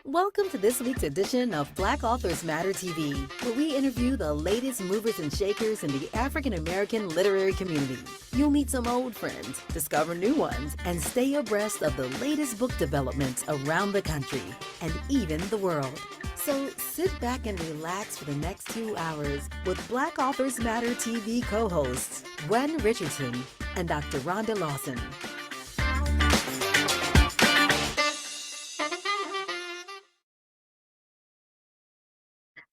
Welcome to this week's edition of Black Authors Matter TV, where we interview the latest movers and shakers in the African American literary community. You'll meet some old friends, discover new ones, and stay abreast of the latest book developments around the country and even the world. So sit back and relax for the next 2 hours with Black Authors Matter TV co-hosts Gwen Richardson and Dr. Rhonda Lawson.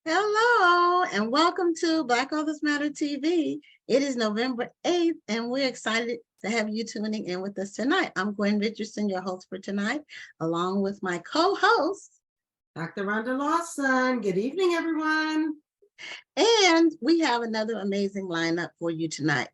Hello, and welcome to Black Authors Matter TV. It is November 8th, and we're excited to have you tuning in with us tonight. I'm Gwen Richardson, your host for tonight, along with my co-host, Dr. Rhonda Lawson. Good evening, everyone. And we have another amazing lineup for you tonight.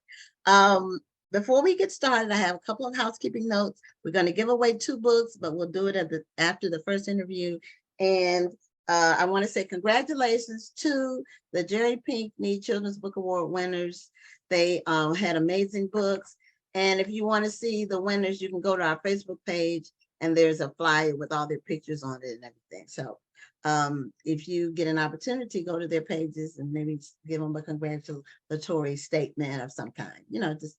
Before we get started, I have a couple of housekeeping notes. We're going to give away 2 books, but we'll do it after the first interview. And I want to say congratulations to the Jerry Pinkney Children's Book Award winners. They had amazing books. And if you want to see the winners, you can go to our Facebook page, and there's a flyer with all their pictures on it and everything. So if you get an opportunity, go to their pages and maybe give them a congratulatory statement of some kind. You know, just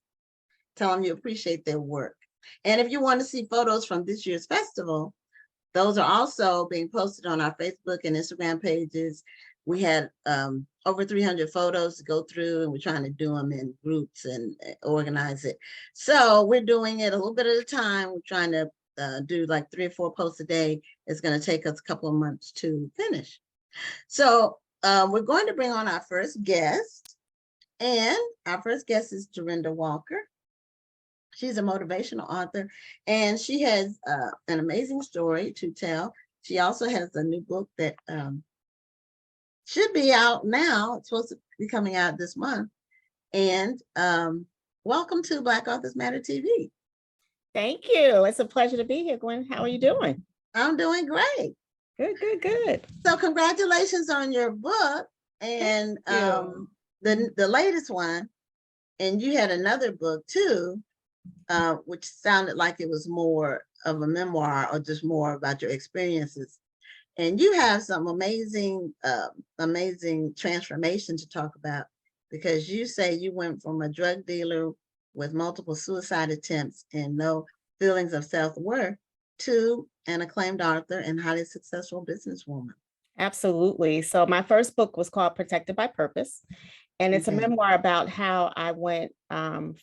tell them you appreciate their work. And if you want to see photos from this year's festival, those are also being posted on our Facebook and Instagram pages. We had over 300 photos to go through, and we're trying to do them in groups and organize it. So we're doing it a little bit at a time. We're trying to do like 3 or 4 posts a day. It's going to take us a couple of months to finish. So we're going to bring on our first guest, and our first guest is Dorinda Walker. She's a motivational author, and she has an amazing story to tell. She also has a new book that should be out now. It's supposed to be coming out this month. And welcome to Black Authors Matter TV. Thank you. It's a pleasure to be here, Gwen. How are you doing? I'm doing great. Good. So congratulations on your book and the latest one. And you had another book too, which sounded like it was more of a memoir or just more about your experiences. And you have some amazing transformation to talk about, because you say you went from a drug dealer with multiple suicide attempts and no feelings of self-worth to an acclaimed author and highly successful businesswoman. Absolutely. So my first book was called Protected by Purpose. And it's a memoir about how I went from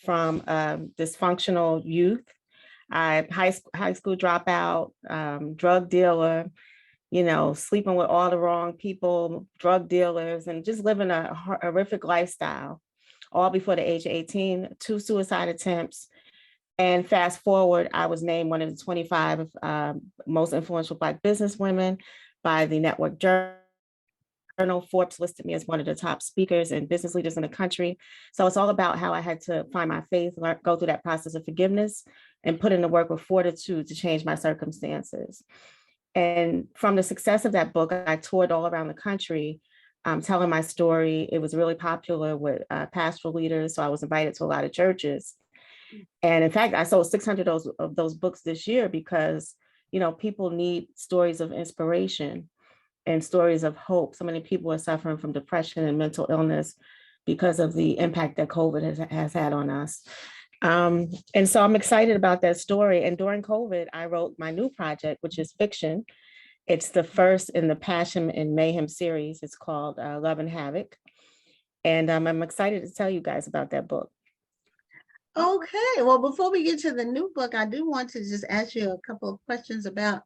dysfunctional youth, high school dropout, drug dealer, sleeping with all the wrong people, drug dealers, and just living a horrific lifestyle, all before the age of 18, 2 suicide attempts. And fast forward, I was named one of the 25 most influential Black businesswomen by the Network Journal. Forbes listed me as one of the top speakers and business leaders in the country. So it's all about how I had to find my faith, go through that process of forgiveness, and put in the work with fortitude to change my circumstances. And from the success of that book, I toured all around the country telling my story. It was really popular with pastoral leaders. So I was invited to a lot of churches. And in fact, I sold 600 of those books this year because, people need stories of inspiration and stories of hope. So many people are suffering from depression and mental illness because of the impact that COVID has had on us. And so I'm excited about that story. And during COVID, I wrote my new project, which is fiction. It's the first in the Passion and Mayhem series. It's called Love and Havoc. And I'm excited to tell you guys about that book. Okay, well, before we get to the new book, I do want to just ask you a couple of questions about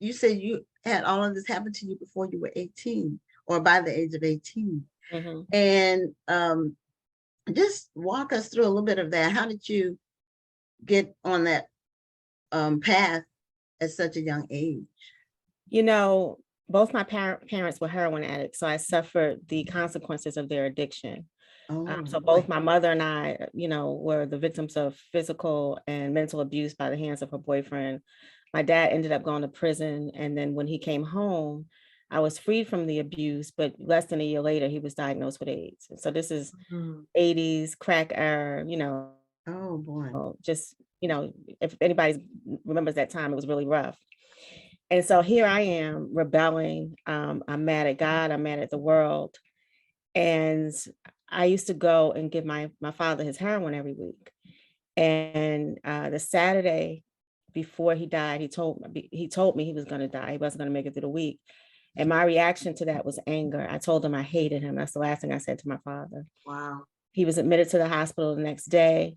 you said you had all of this happen to you before you were 18 or by the age of 18. Mm-hmm. And just walk us through a little bit of that. How did you get on that path at such a young age? Both my parents were heroin addicts, so I suffered the consequences of their addiction. So both my mother and I, were the victims of physical and mental abuse by the hands of her boyfriend. My dad ended up going to prison. And then when he came home, I was freed from the abuse, but less than a year later, he was diagnosed with AIDS. So this is 80s crack era, Oh boy. just, if anybody remembers that time, it was really rough. And so here I am rebelling. I'm mad at God. I'm mad at the world. And I used to go and give my father his heroin every week. And the Saturday before he died, he told me he was going to die. He wasn't going to make it through the week. And my reaction to that was anger. I told him I hated him. That's the last thing I said to my father. Wow. He was admitted to the hospital the next day.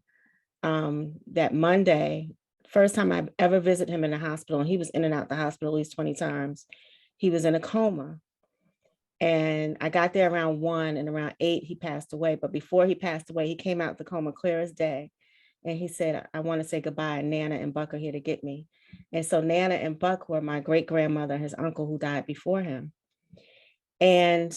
That Monday, first time I ever visited him in the hospital, and he was in and out the hospital at least 20 times. He was in a coma. And I got there around 1, and around 8, he passed away. But before he passed away, he came out the coma clear as day. And he said, I want to say goodbye. Nana and Buck are here to get me. And so Nana and Buck were my great grandmother, his uncle who died before him. And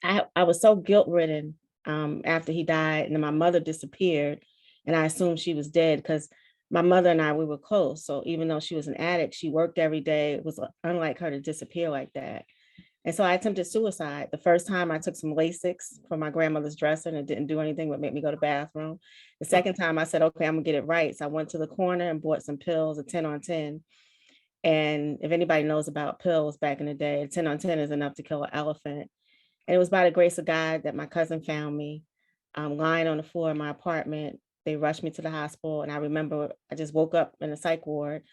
I was so guilt ridden after he died, and then my mother disappeared, and I assumed she was dead because my mother and I, we were close. So even though she was an addict, she worked every day. It was unlike her to disappear like that. And so I attempted suicide. The first time I took some Lasix from my grandmother's dresser, and it didn't do anything but make me go to the bathroom. The second time I said, okay, I'm gonna get it right. So I went to the corner and bought some pills, a 10 on 10. And if anybody knows about pills back in the day, a 10 on 10 is enough to kill an elephant. And it was by the grace of God that my cousin found me lying on the floor in my apartment. They rushed me to the hospital. And I remember I just woke up in a psych ward,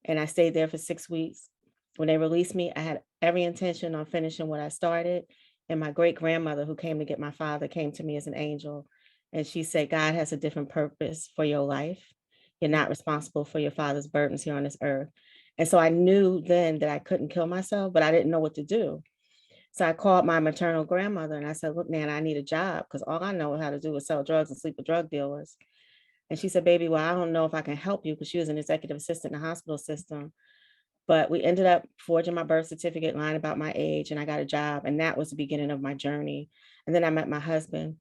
and I stayed there for 6 weeks. When they released me, I had every intention on finishing what I started. And my great grandmother, who came to get my father, came to me as an angel. And she said, God has a different purpose for your life. You're not responsible for your father's burdens here on this earth. And so I knew then that I couldn't kill myself, but I didn't know what to do. So I called my maternal grandmother and I said, look, Nan, I need a job because all I know how to do is sell drugs and sleep with drug dealers. And she said, baby, well, I don't know if I can help you, because she was an executive assistant in the hospital system. But we ended up forging my birth certificate, lying about my age, and I got a job. And that was the beginning of my journey. And then I met my husband,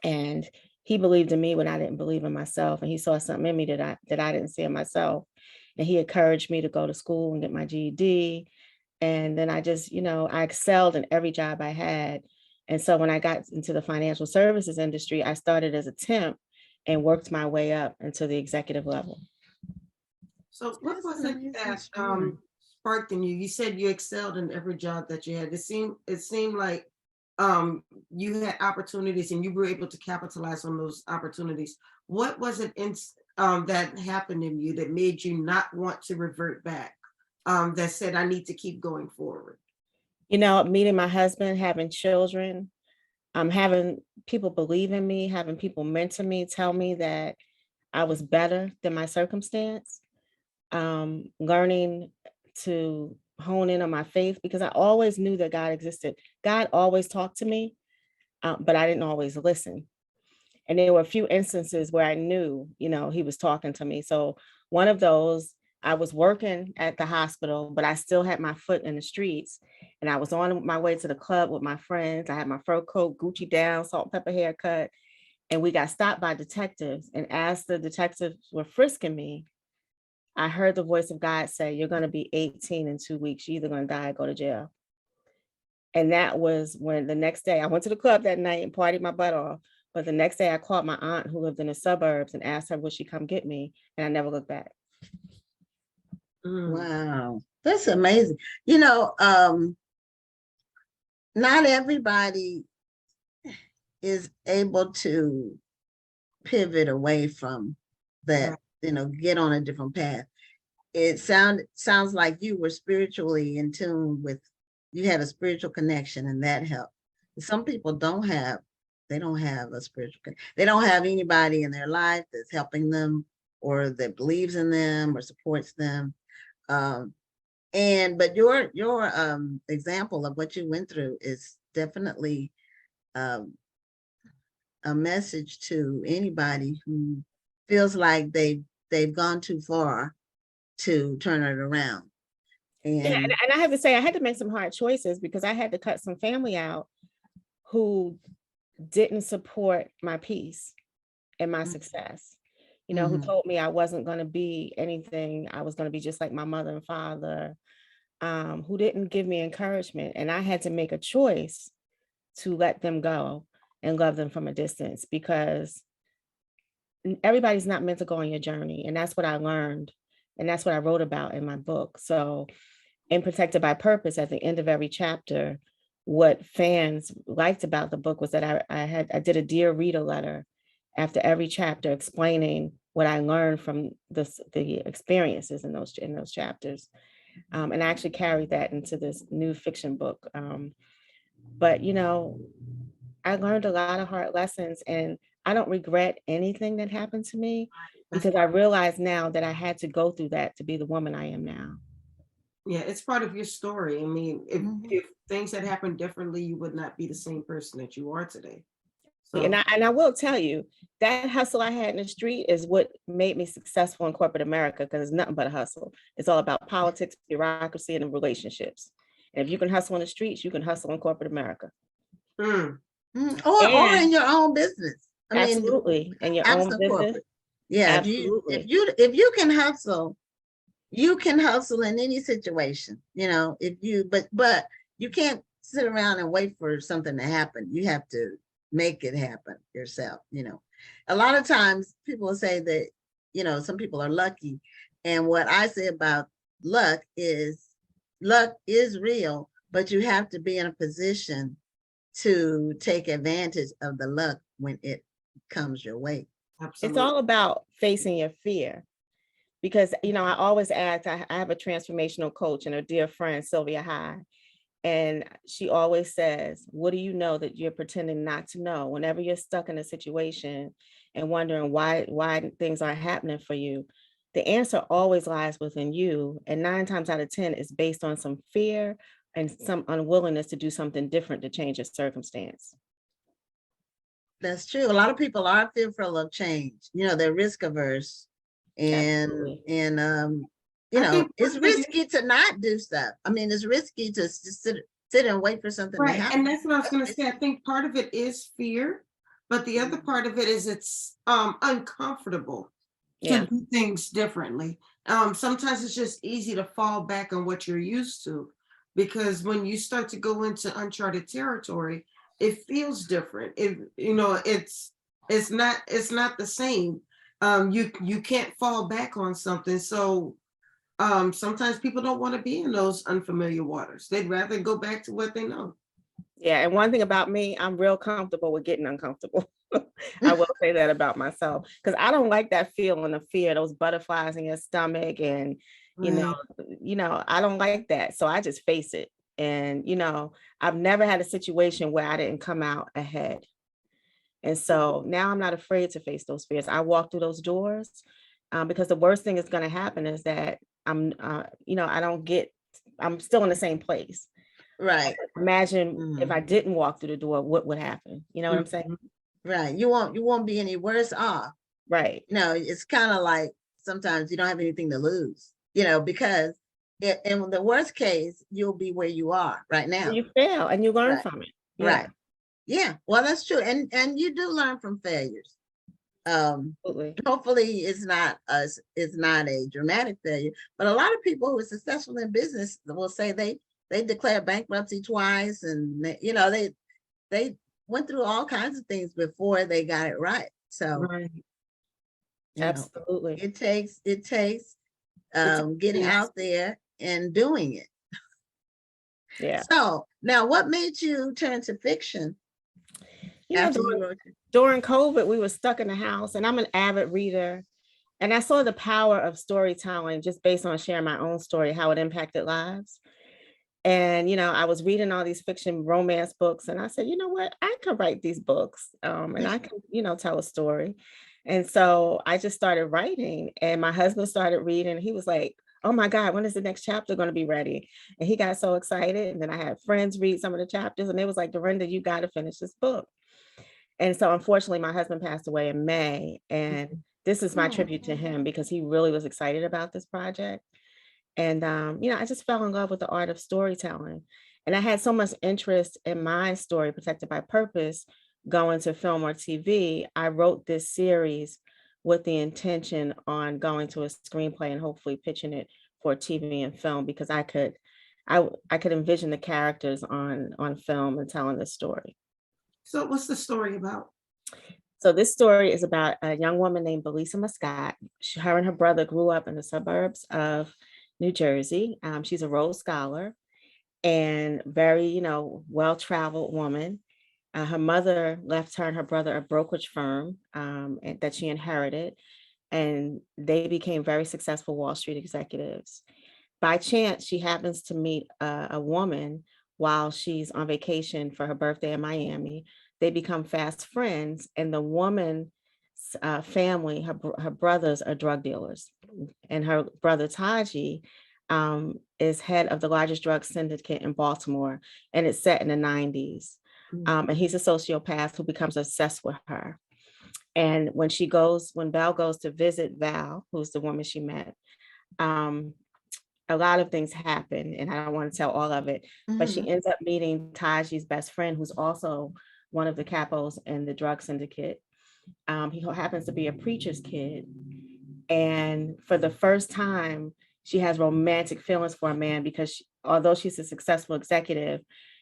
and he believed in me when I didn't believe in myself. And he saw something in me that I didn't see in myself. And he encouraged me to go to school and get my GED. And then I just, I excelled in every job I had. And so when I got into the financial services industry, I started as a temp and worked my way up into the executive level. So what That's was an it amazing that story. sparked in you? You said you excelled in every job that you had. It seemed like you had opportunities and you were able to capitalize on those opportunities. What was it that happened in you that made you not want to revert back? That said, I need to keep going forward. Meeting my husband, having children, having people believe in me, having people mentor me, tell me that I was better than my circumstance, learning to hone in on my faith, because I always knew that God existed. God always talked to me, but I didn't always listen. And there were a few instances where I knew, he was talking to me. So one of those, I was working at the hospital, but I still had my foot in the streets. And I was on my way to the club with my friends. I had my fur coat, Gucci down, salt and pepper haircut. And we got stopped by detectives. And as the detectives were frisking me, I heard the voice of God say, you're going to be 18 in 2 weeks. You're either going to die or go to jail. And that was when the next day I went to the club that night and partied my butt off. But the next day I called my aunt who lived in the suburbs and asked her, would she come get me? And I never looked back. Wow, that's amazing. Not everybody is able to pivot away from that, get on a different path. It sounds like you were spiritually in tune with, you had a spiritual connection, and that helped. Some people they don't have a spiritual connection. They don't have anybody in their life that's helping them or that believes in them or supports them. But your example of what you went through is definitely a message to anybody who feels like they've gone too far to turn it around. And I have to say, I had to make some hard choices because I had to cut some family out who didn't support my peace and my success, who told me I wasn't going to be anything. I was going to be just like my mother and father, who didn't give me encouragement. And I had to make a choice to let them go and love them from a distance, because everybody's not meant to go on your journey. And that's what I learned And that's what I wrote about in my book. So in Protected by Purpose, at the end of every chapter, what fans liked about the book was that I did a Dear Reader letter after every chapter explaining what I learned from the experiences in those chapters. And I actually carried that into this new fiction book. But, you know, I learned a lot of hard lessons, and I don't regret anything that happened to me, because I realize now that I had to go through that to be the woman I am now. Yeah, it's part of your story. I mean, Mhm. if things had happened differently, you would not be the same person that you are today. So, And I will tell you, that hustle I had in the street is what made me successful in corporate America, because it's nothing but a hustle. It's all about politics, bureaucracy, and relationships. And if you can hustle in the streets, you can hustle in corporate America. mm, Or in And your own business. I mean, absolutely, in your own absent business, corporate. Yeah, absolutely. if you can hustle, you can hustle in any situation, you know, but you can't sit around and wait for something to happen. You have to make it happen yourself, you know. A lot of times people will say that, you know, some people are lucky. And what I say about luck is real, but you have to be in a position to take advantage of the luck when it comes your way. It's absolutely. all about facing your fear. Because, you know, I always ask, I have a transformational coach and a dear friend, Sylvia High, and she always says, what do you know that you're pretending not to know? Whenever you're stuck in a situation and wondering why things aren't happening for you, the answer always lies within you. And 9 times out of 10 is based on some fear and some unwillingness to do something different to change your circumstance. That's true. A lot of people are fearful of change. You know, they're risk averse, and Absolutely. you I know, think it's risky to not do stuff. I mean, it's risky to just sit and wait for something to right, happen. and that's what I was going to say. I think part of it is fear, but the other part of it is it's uncomfortable to Yeah. do things differently. Sometimes it's just easy to fall back on what you're used to, because when you start to go into uncharted territory, it feels different. It's not the same. You can't fall back on something. So sometimes people don't want to be in those unfamiliar waters. They'd rather go back to what they know. Yeah, and one thing about me, I'm real comfortable with getting uncomfortable. I will say that about myself, because I don't like that feeling of fear, those butterflies in your stomach, and you know, Right. I don't like that. So I just face it. And I've never had a situation where I didn't come out ahead. And so now I'm not afraid to face those fears. I walk through those doors, because the worst thing that's going to happen is that I'm still in the same place. Right. Imagine if I didn't walk through the door, what would happen? You know what I'm saying? Mhm. Right. You won't be any worse off. Right. You know, it's kind of like sometimes you don't have anything to lose, you know, because in the worst case, you'll be where you are right now. You fail and you learn Right. from it. Right. Yeah, Yeah. Well, that's true. And you do learn from failures. absolutely. Hopefully it's not a dramatic failure, but a lot of people who are successful in business will say they declare bankruptcy twice, and they went through all kinds of things before they got it right. So, Right. you know, Absolutely. it takes It's getting out there and doing it. Yeah. So now, what made you turn to fiction after you During, wrote it? during COVID, we were stuck in the house, and I'm an avid reader. And I saw the power of storytelling just based on sharing my own story, how it impacted lives. And, I was reading all these fiction romance books, and I said, you know what, I could write these books, and I can, tell a story. And so I just started writing, and my husband started reading. He was like, oh my God, when is the next chapter going to be ready? And he got so excited. And then I had friends read some of the chapters, and it was like, Dorinda, you got to finish this book. And so unfortunately, my husband passed away in May. And this is my tribute to him, because he really was excited about this project. And, I just fell in love with the art of storytelling. And I had so much interest in my story, Protected by Purpose, going to film or TV. I wrote this series with the intention on going to a screenplay and hopefully pitching it for TV and film, because I could envision the characters on film and telling the story. So what's the story about? So this story is about a young woman named Belisa Muscat. Her and her brother grew up in the suburbs of New Jersey. She's a Rhodes Scholar and very, well-traveled woman. Her mother left her and her brother a brokerage firm that she inherited, and they became very successful Wall Street executives. By chance, she happens to meet a woman while she's on vacation for her birthday in Miami. They become fast friends, and the woman's family, her brothers are drug dealers, and her brother Taji is head of the largest drug syndicate in Baltimore, and it's set in the 90s. And he's a sociopath who becomes obsessed with her. And when Belle goes to visit Val, who's the woman she met, a lot of things happen, and I don't want to tell all of it, but she ends up meeting Taji's best friend, who's also one of the capos in the drug syndicate. He happens to be a preacher's kid. And for the first time, she has romantic feelings for a man because although she's a successful executive,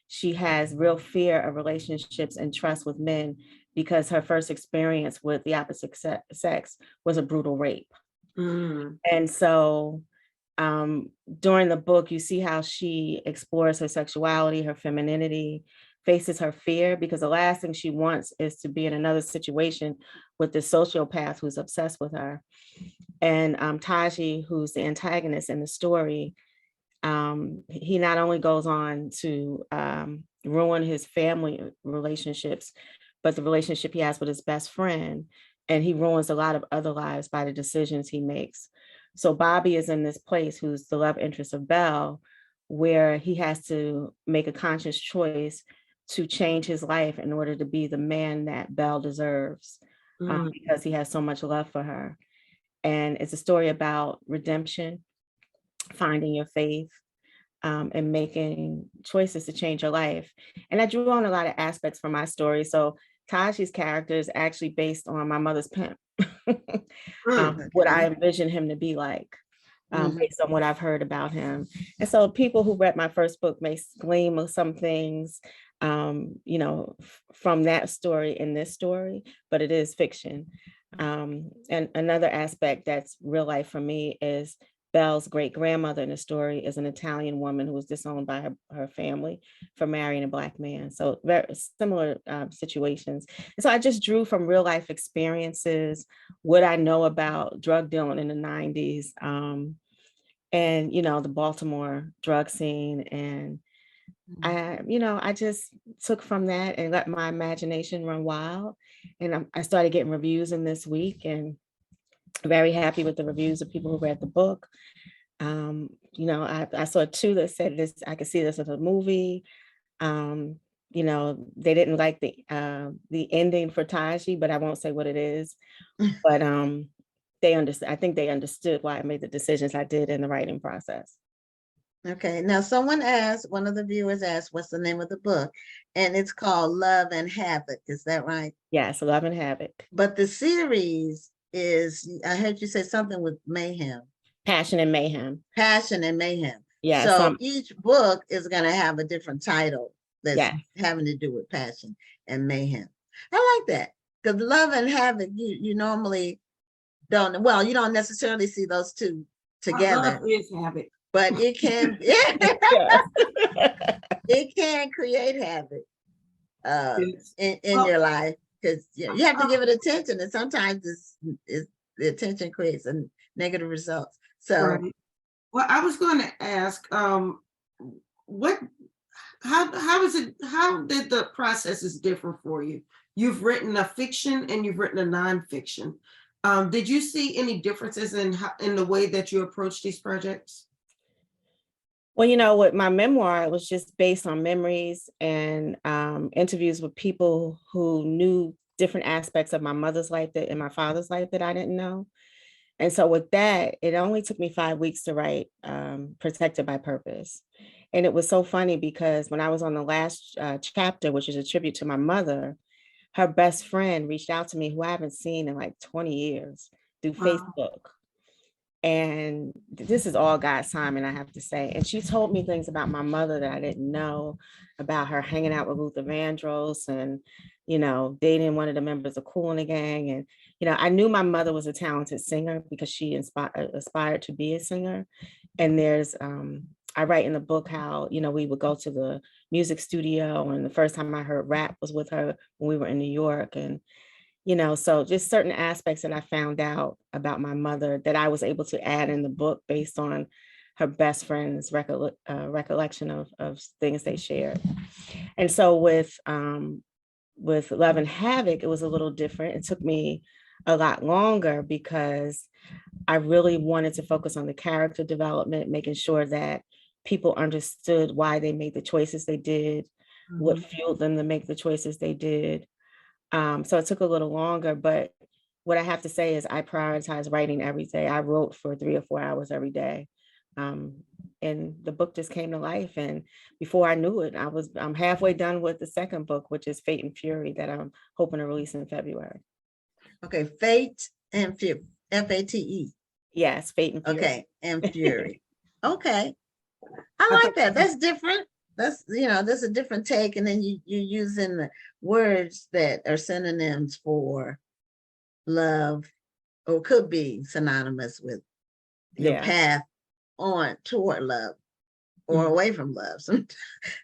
she has real fear of relationships and trust with men because her first experience with the opposite sex was a brutal rape. And so during the book, you see how she explores her sexuality, her femininity, faces her fear, because the last thing she wants is to be in another situation with this sociopath who's obsessed with her. And Taji, who's the antagonist in the story, he not only goes on to ruin his family relationships, but the relationship he has with his best friend, and he ruins a lot of other lives by the decisions he makes. So Bobby is in this place, who's the love interest of Belle, where he has to make a conscious choice to change his life in order to be the man that Belle deserves, because he has so much love for her. And it's a story about redemption, finding your faith, and making choices to change your life. And I drew on a lot of aspects from my story. So Taji's character is actually based on my mother's pimp, what I envision him to be like, based on what I've heard about him. And so people who read my first book may glean some things, from that story in this story, but it is fiction. And another aspect that's real life for me is Belle's great grandmother in the story is an Italian woman who was disowned by her family for marrying a Black man. So very similar situations. And so I just drew from real life experiences, what I know about drug dealing in the 90s, and, the Baltimore drug scene. And I just took from that and let my imagination run wild. And I started getting reviews in this week, and very happy with the reviews of people who read the book. I saw 2 that said this, I could see this as a movie. They didn't like the ending for Taji, but I won't say what it is. But I think they understood why I made the decisions I did in the writing process. Okay, now one of the viewers asked, what's the name of the book? And it's called Love and Havoc, is that right? Yes, Love and Havoc. But the series is, I heard you say something with mayhem. Passion and Mayhem. Passion and Mayhem. Yeah. So each book is going to have a different title that's having to do with passion and mayhem. I like that, because Love and Havoc, you normally don't, well, you don't necessarily see those two together. Love is havoc. But it can, it can create havoc in your life, because you have to give it attention, and sometimes the attention creates a negative results. So, right. Well, I was going to ask, how did the processes differ for you? You've written a fiction and you've written a nonfiction. Did you see any differences in the way that you approach these projects? Well, with my memoir, it was just based on memories and interviews with people who knew different aspects of my mother's life and my father's life that I didn't know. And so with that, it only took me 5 weeks to write Protected by Purpose. And it was so funny because when I was on the last chapter, which is a tribute to my mother, her best friend reached out to me, who I haven't seen in like 20 years, through Facebook. And this is all God's timing, I have to say. And she told me things about my mother that I didn't know, about her hanging out with Luther Vandross and dating one of the members of Kool and the Gang. And, I knew my mother was a talented singer because she aspired to be a singer. And I write in the book how, we would go to the music studio, and the first time I heard rap was with her when we were in New York. And, so just certain aspects that I found out about my mother that I was able to add in the book based on her best friend's recollection of things they shared. And so with Love and Havoc, it was a little different. It took me a lot longer because I really wanted to focus on the character development, making sure that people understood why they made the choices they did, what fueled them to make the choices they did. So it took a little longer, but what I have to say is I prioritize writing every day. I wrote for 3 or 4 hours every day. And the book just came to life. And before I knew it, I'm halfway done with the second book, which is Fate and Fury, that I'm hoping to release in February. Okay, Fate and Fury, Fate. Yes, Fate and Fury. Okay, and Fury. Okay, I like that. That's different. That's that's a different take, and then you're using the words that are synonyms for love, or could be synonymous with your path on toward love or away from love.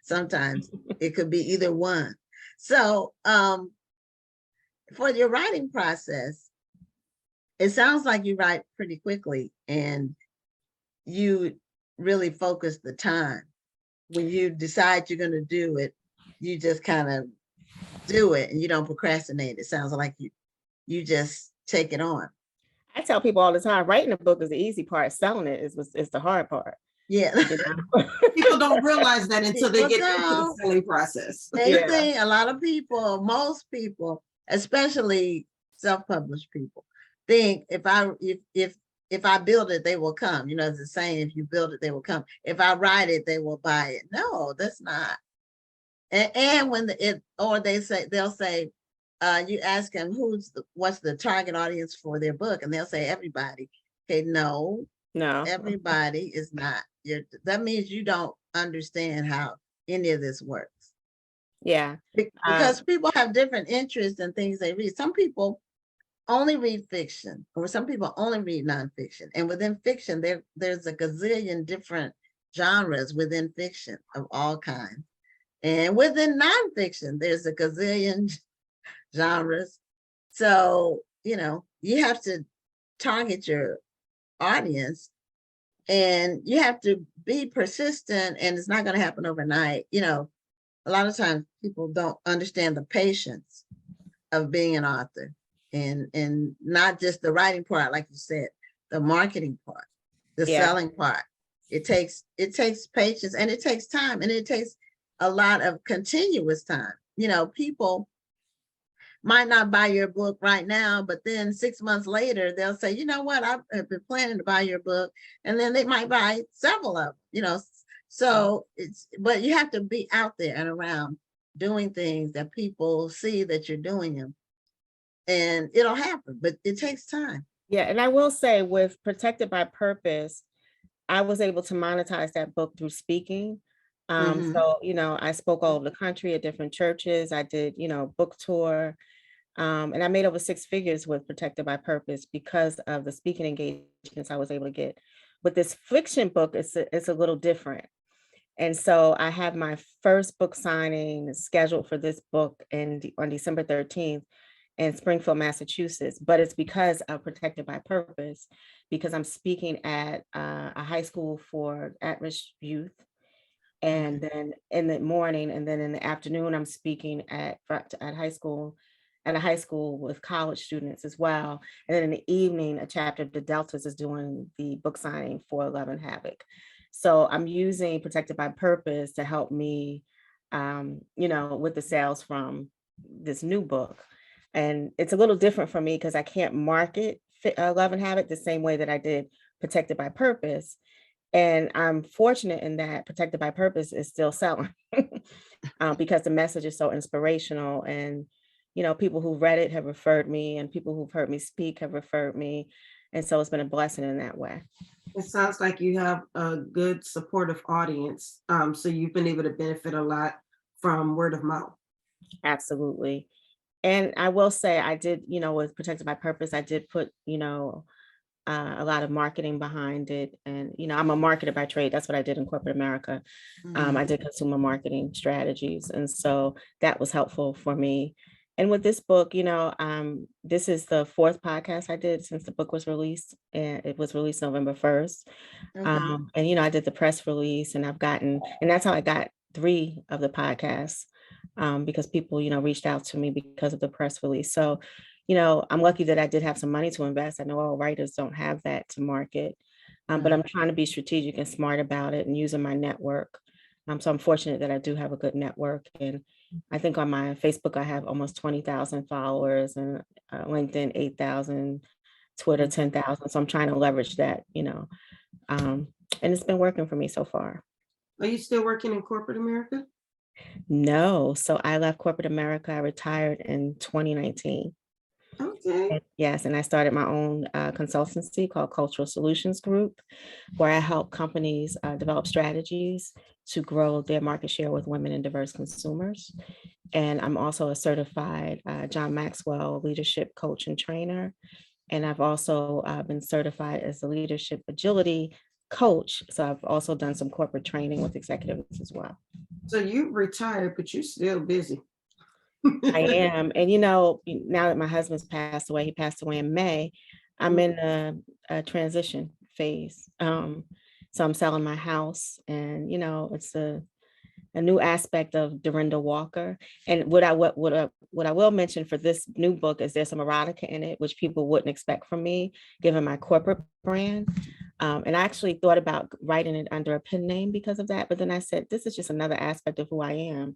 Sometimes it could be either one. So for your writing process, it sounds like you write pretty quickly and you really focus the time. When you decide you're going to do it, you just kind of do it and you don't procrastinate. It sounds like you just take it on. I tell people all the time, writing a book is the easy part. Selling it is the hard part. Yeah. People don't realize that until they get into the selling process. They think, a lot of people, most people, especially self-published people, think if I build it, they will come. It's the saying, if you build it, they will come. If I write it, they will buy it. No, that's not. And when they'll say, you ask them what's the target audience for their book, and they'll say everybody. Okay, no, everybody is not. That means you don't understand how any of this works. Yeah, because people have different interests and things they read. Some people only read fiction, or some people only read nonfiction. And within fiction, there's a gazillion different genres within fiction of all kinds. And within nonfiction, there's a gazillion genres. So, you have to target your audience and you have to be persistent, and it's not going to happen overnight. A lot of times people don't understand the patience of being an author, and not just the writing part, like you said, the marketing part, the selling part. It takes patience, and it takes time, and it takes a lot of continuous time. People might not buy your book right now, but then 6 months later, they'll say, you know what, I've been planning to buy your book. And then they might buy several of them, So but you have to be out there and around doing things that people see that you're doing them. And it'll happen, but it takes time. Yeah, and I will say with Protected by Purpose, I was able to monetize that book through speaking. So, I spoke all over the country at different churches. I did, book tour. And I made over 6 figures with Protected by Purpose because of the speaking engagements I was able to get. With this fiction book, it's a little different. And so I have my first book signing scheduled for this book on December 13th in Springfield, Massachusetts. But it's because of Protected by Purpose, because I'm speaking at a high school for at-risk youth. And then in the morning, and then in the afternoon, I'm speaking at a high school with college students as well. And then in the evening, a chapter of the Deltas is doing the book signing for Love and Havoc. So I'm using Protected by Purpose to help me, with the sales from this new book. And it's a little different for me because I can't market Love and Havoc the same way that I did Protected by Purpose. And I'm fortunate in that Protected by Purpose is still selling because the message is so inspirational. And, people who read it have referred me, and people who've heard me speak have referred me. And so it's been a blessing in that way. It sounds like you have a good supportive audience. So you've been able to benefit a lot from word of mouth. Absolutely. And I will say I did, with Protected by Purpose, I did put, a lot of marketing behind it. And, I'm a marketer by trade. That's what I did in corporate America. I did consumer marketing strategies. And so that was helpful for me. And with this book, this is the fourth podcast I did since the book was released. And it was released November 1st. Okay. And, I did the press release and and that's how I got 3 of the podcasts, because people, reached out to me because of the press release. So, I'm lucky that I did have some money to invest. I know all writers don't have that to market, but I'm trying to be strategic and smart about it and using my network. So I'm fortunate that I do have a good network. And I think on my Facebook, I have almost 20,000 followers, and LinkedIn, 8,000, Twitter, 10,000. So I'm trying to leverage that, and it's been working for me so far. Are you still working in corporate America? No. So I left corporate America. I retired in 2019. Okay. Yes, and I started my own consultancy called Cultural Solutions Group, where I help companies develop strategies to grow their market share with women and diverse consumers. And I'm also a certified John Maxwell leadership coach and trainer. And I've also been certified as a leadership agility coach. So I've also done some corporate training with executives as well. So you retired, but you're still busy. I am. And, now that my husband's passed away, he passed away in May, I'm in a transition phase. So I'm selling my house, and, it's a new aspect of Dorinda Walker. And what I will mention for this new book is there's some erotica in it, which people wouldn't expect from me, given my corporate brand. And I actually thought about writing it under a pen name because of that. But then I said, this is just another aspect of who I am.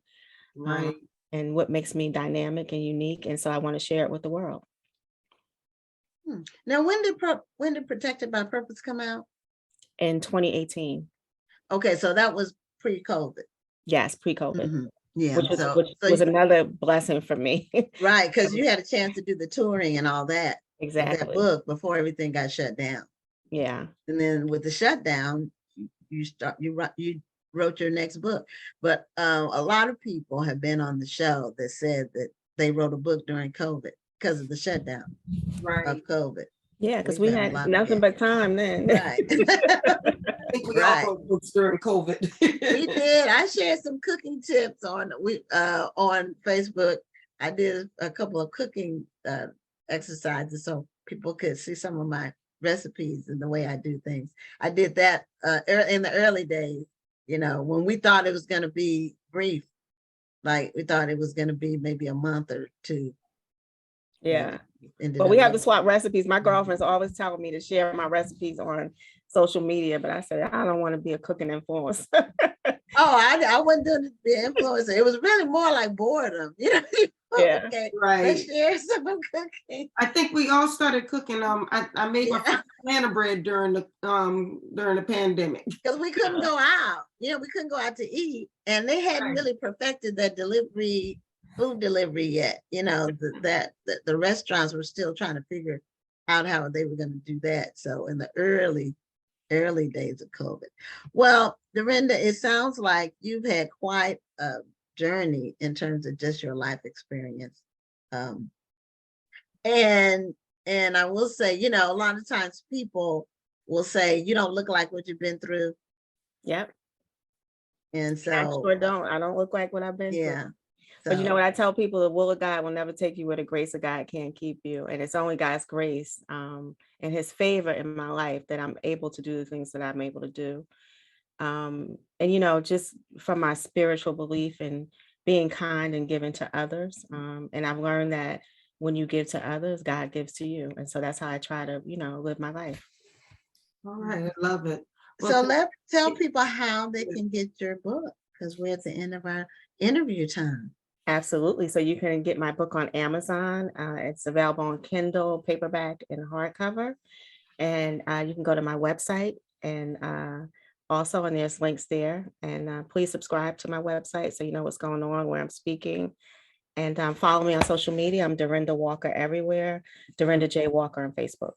Right. And what makes me dynamic and unique. And so I want to share it with the world. Now, when did Protected by Purpose come out? In 2018. Okay, so that was pre-COVID. Yes, pre-COVID. Yeah, which so was another blessing for me. right, because you had a chance to do the touring and all that of that Exactly. book before everything got shut down. Yeah. And then with the shutdown, you wrote your next book. But a lot of people have been on the show that said that they wrote a book during COVID because of the shutdown of COVID. Yeah, because we had nothing but time then. Right. I think we all wrote books during COVID. We did. I shared some cooking tips on Facebook. I did a couple of cooking exercises so people could see some of my recipes and the way I do things. I did that in the early days, when we thought it was going to be brief, like we thought it was going to be maybe a month or 2. Yeah. But we have to swap recipes. My girlfriend's always telling me to share my recipes on social media, but I said, I don't want to be a cooking influencer. I wasn't doing it to be an influencer. It was really more like boredom, Yeah. Okay, Right. let's share some cooking. I think we all started cooking. I made my first banana bread during the pandemic. Because we couldn't go out. We couldn't go out to eat. And they hadn't really perfected that food delivery yet. The restaurants were still trying to figure out how they were going to do that. So in the early days of COVID. Well, Dorinda, it sounds like you've had quite a journey in terms of just your life experience. And I will say, a lot of times people will say, you don't look like what you've been through. Yep. And so I sure don't. I don't look like what I've been through. But what I tell people, the will of God will never take you where the grace of God can't keep you. And it's only God's grace and his favor in my life that I'm able to do the things that I'm able to do. And, just from my spiritual belief and being kind and giving to others. And I've learned that when you give to others, God gives to you. And so that's how I try to, live my life. All right. I love it. Well, so let's tell people how they can get your book, because we're at the end of our interview time. Absolutely. So you can get my book on Amazon. It's available on Kindle, paperback, and hardcover. And you can go to my website and also, and there's links there. And please subscribe to my website so you know what's going on, where I'm speaking. And follow me on social media. I'm Dorinda Walker everywhere. Dorinda J. Walker on Facebook.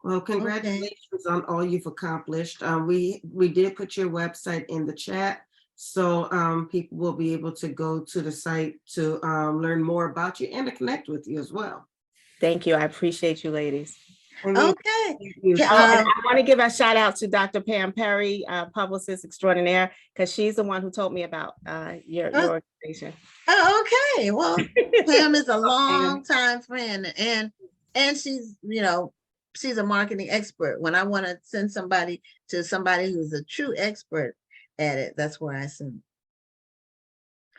Well, congratulations on all you've accomplished. We did put your website in the chat. So people will be able to go to the site to learn more about you and to connect with you as well. Thank you. I appreciate you, ladies. I mean, Okay. thank you. Ca- So- Oh, and I want to give a shout out to Dr. Pam Perry, publicist extraordinaire, because she's the one who told me about your organization. Oh, okay. Well, Pam is a Pam. long time friend, and she's, she's a marketing expert. When I want to send somebody to somebody who's a true expert at it, that's where I send.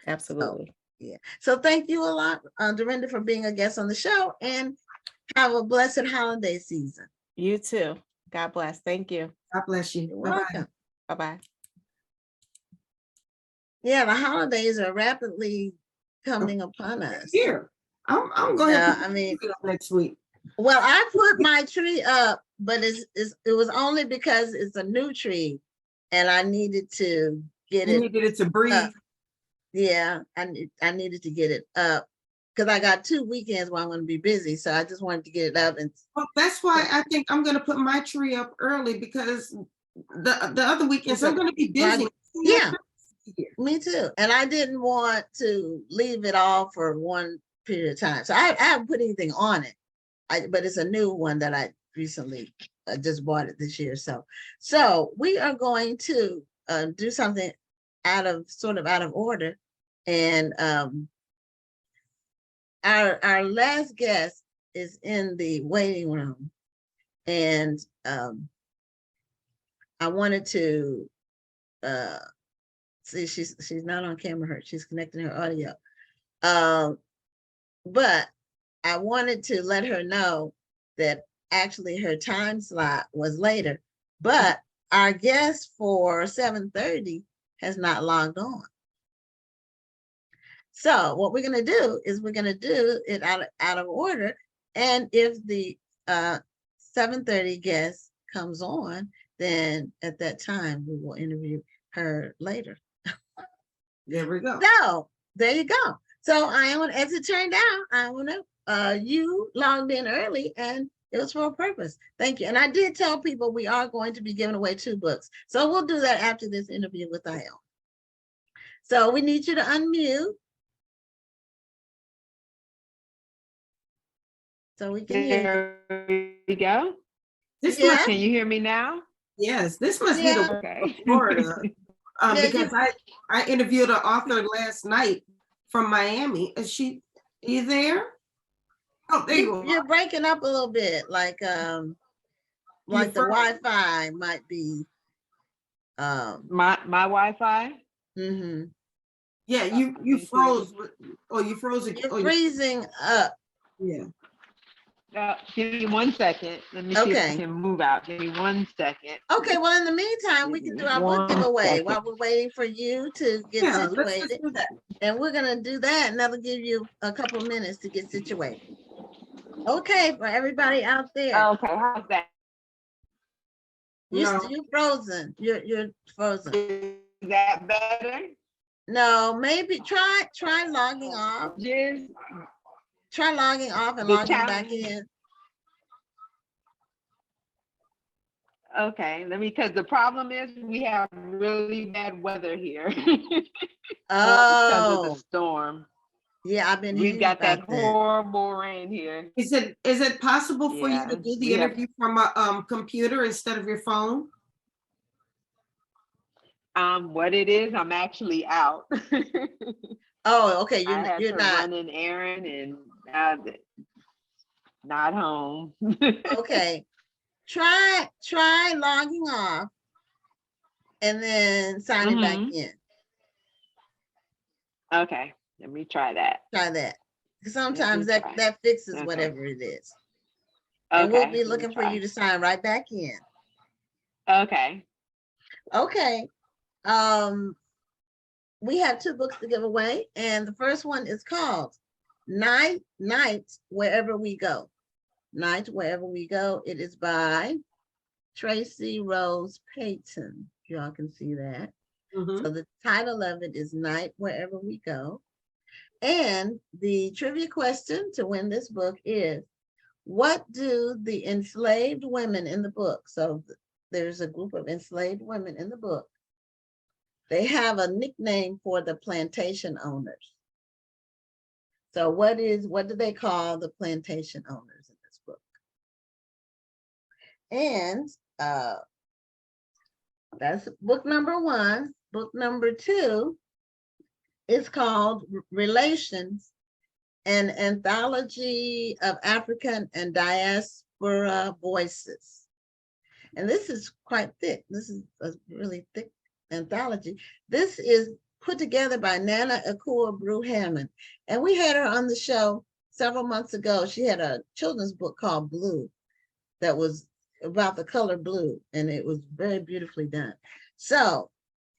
Absolutely. Yeah. So thank you a lot, Dorinda, for being a guest on the show, and have a blessed holiday season. You too. God bless. Thank you. God bless you. You're Bye-bye. welcome. Bye-bye. Yeah, the holidays are rapidly coming upon us. Here, I'm going Yeah, to I mean, next week. well, I put my tree up, but it was only because it's a new tree, and I needed to get You it. needed it to breathe. Yeah, I needed to get it up because I got 2 weekends where I'm going to be busy, so I just wanted to get it up. And Well, that's why I think I'm going to put my tree up early, because the other weekends I'm going to be busy. yeah, me too. And I didn't want to leave it all for one period of time, so I haven't put anything on it. But it's a new one that I recently just bought it this year. So we are going to do something out of order, and our last guest is in the waiting room, and I wanted to see, she's not on camera, she's connecting her audio, but I wanted to let her know that actually her time slot was later, but our guest for 7:30 has not logged on. So what we're going to do is we're going to do it out of order. And if the 7:30 guest comes on, then at that time we will interview her later. There we go. So there you go. So I am, as it turned out, I want to, you logged in early, and it was for a purpose. Thank you. And I did tell people we are going to be giving away 2 books. So we'll do that after this interview with Ione. So we need you to unmute, so we can hear you. There we go. This Yeah. must, Can you hear me now? yes, this must be Yeah. the Okay. Florida. Yeah, Because I interviewed an author last night from Miami. Is she, are you there? Oh, there you You're are. breaking up a little bit, like the Wi-Fi might be. My Wi-Fi. Mhm. Yeah, you Let me see. froze. Oh, you froze again. You're Oh, freezing up. yeah. Give me 1 second. Let me see if Okay. I can move out. Give me 1 second. Okay, well, in the meantime, we can do our book 1 giveaway second. while we're waiting for you to get Yeah, let's just situated. do that. And we're gonna do that, and that'll give you a couple of minutes to get situated. Okay, for everybody out there, Okay, how's that? No. you're frozen. You're frozen. Is that better? No, maybe try logging off. Just Try logging off and The logging back challenge- in. okay. Because the problem is we have really bad weather here because of Oh, the storm. yeah, I've been We've hearing got that about that. horrible rain here. Is it possible for you Yeah, to do the we have- interview from a computer instead of your phone? What it is, I'm actually out. Oh, okay, I had you're to not. run an errand and not home. Okay. Try logging off and then signing back Mhm. in. Okay, let me try that. Try that. Sometimes try. that fixes Okay. whatever it is. Okay, And we'll be let me looking for try. you to sign right back in. Okay. Okay. We have 2 books to give away, and the first one is called Night Wherever We Go. Night Wherever We Go. It is by Tracy Rose Payton. Y'all can see that. Mhm. So the title of it is Night Wherever We Go. And the trivia question to win this book is, what do the enslaved women in the book, so there's a group of enslaved women in the book, They have a nickname for the plantation owners. So what do they call the plantation owners in this book? And that's book number 1. Book number 2 is called Relations, an anthology of African and diaspora voices. And this is quite thick. This is a really thick anthology. This is put together by Nana Akua Brew Hammond. And we had her on the show several months ago. She had a children's book called Blue that was about the color blue, and it was very beautifully done. So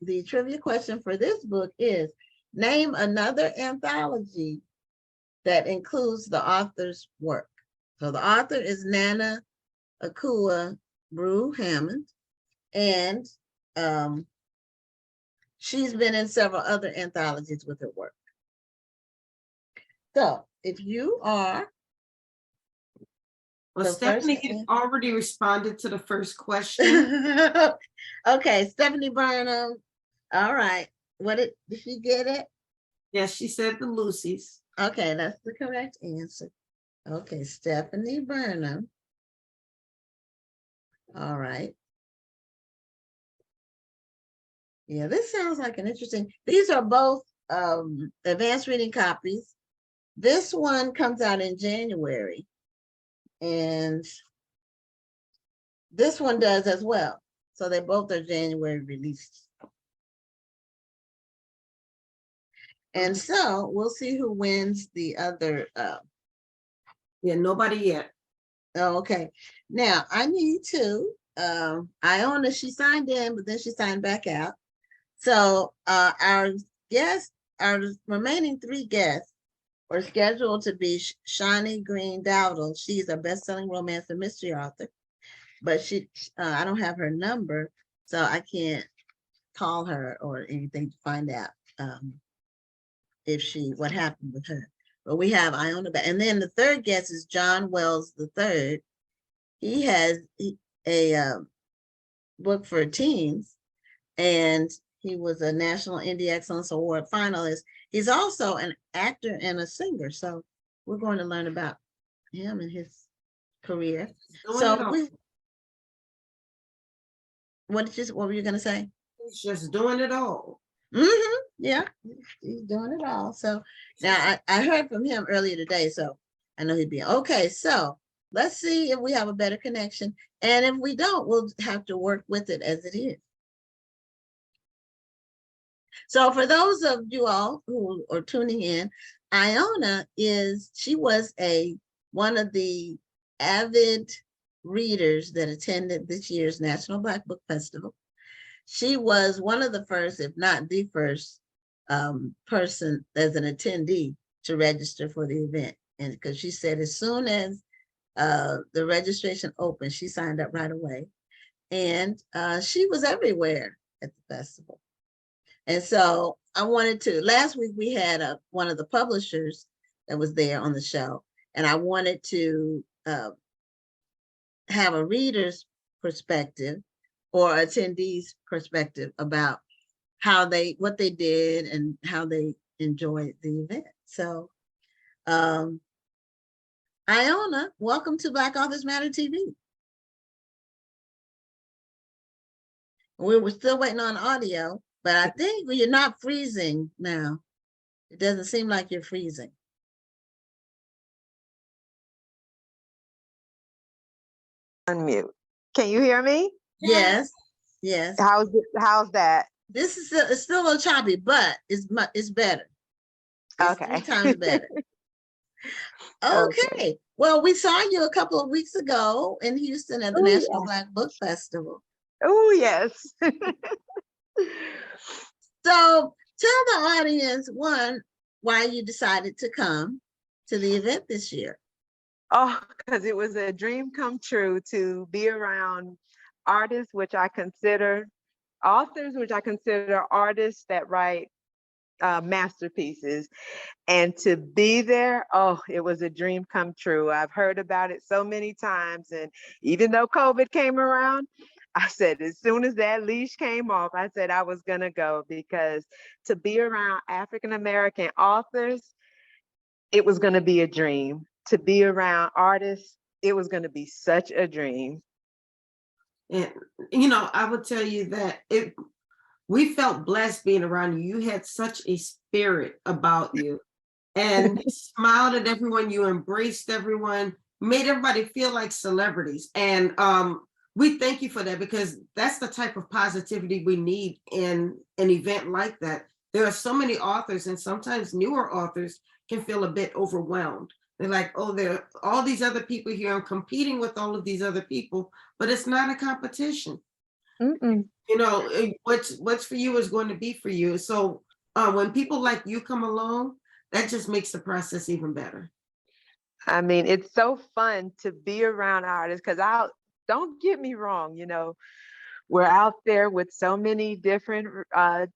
the trivia question for this book is, name another anthology that includes the author's work. So the author is Nana Akua Brew Hammond, and she's been in several other anthologies with her work. So if you are Well, the Stephanie first had already responded to the first question. okay, Stephanie Burnham. All right. Did she get it? Yes, she said the Lucy's. Okay, that's the correct answer. Okay, Stephanie Burnham. All right. Yeah, this sounds like an interesting, these are both advanced reading copies. This one comes out in January, and this one does as well. So they both are January releases. And so we'll see who wins the other. Yeah, nobody yet. Oh, okay. Now I need to, Iona, she signed in, but then she signed back out. So our remaining 3 guests are scheduled to be Shani Greene-Dowdell. She's a best-selling romance and mystery author, but I don't have her number, so I can't call her or anything to find out what happened with her. But we have Iona back. And then the 3rd guest is John Wells III. He has a book for teens, and he was a National Indie Excellence Award finalist. He's also an actor and a singer. So we're going to learn about him and his career. So what were you going to say? He's just doing it all. Mm-hmm. Yeah, he's doing it all. So now I heard from him earlier today, so I know he'd be okay. So let's see if we have a better connection. And if we don't, we'll have to work with it as it is. So for those of you all who are tuning in, Iona she was one of the avid readers that attended this year's National Black Book Festival. She was one of the first, if not the first, person as an attendee to register for the event. And because she said as soon as the registration opened, she signed up right away. And she was everywhere at the festival. And so I wanted to, last week we had one of the publishers that was there on the show, and I wanted to have a reader's perspective or attendees' perspective about what they did and how they enjoyed the event. So Iona, welcome to Black Authors Matter TV. We were still waiting on audio, but I think you're not freezing now. It doesn't seem like you're freezing. Unmute. Can you hear me? Yes. Yes. How's that? This is it's still a little choppy, but it's better. It's Okay. 3 times better. Okay. Well, we saw you a couple of weeks ago in Houston at the National Black Book Festival. Oh, yes. So tell the audience, one, why you decided to come to the event this year. Oh, because it was a dream come true to be around artists, which I consider authors, which I consider artists that write masterpieces. And to be there, oh, it was a dream come true. I've heard about it so many times. And even though COVID came around, I said, as soon as that leash came off, I said I was going to go, because to be around African American authors, it was going to be a dream. To be around artists, it was going to be such a dream. And I would tell you that we felt blessed being around you. You had such a spirit about you, and you smiled at everyone. You embraced everyone, made everybody feel like celebrities. And we thank you for that, because that's the type of positivity we need in an event like that. There are so many authors, and sometimes newer authors can feel a bit overwhelmed. They're like, oh, there are all these other people here. I'm competing with all of these other people, but it's not a competition. Mm-mm. What's for you is going to be for you. So when people like you come along, that just makes the process even better. I mean, it's so fun to be around artists, because don't get me wrong, we're out there with so many different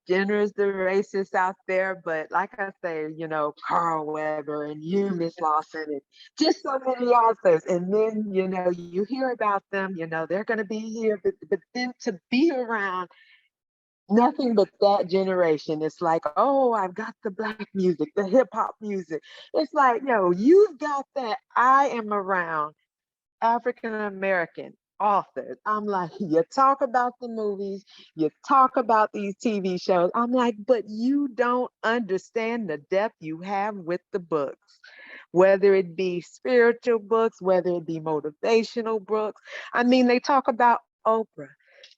genders, the racists out there. But like I say, Carl Weber and you, Miss Lawson, and just so many authors. And then, you hear about them, they're going to be here. But then to be around nothing but that generation, it's like, oh, I've got the Black music, the hip hop music. It's like, you've got that. I am around African American authors. I'm like, you talk about the movies, you talk about these TV shows. I'm like, but you don't understand the depth you have with the books, whether it be spiritual books, whether it be motivational books. I mean, they talk about Oprah,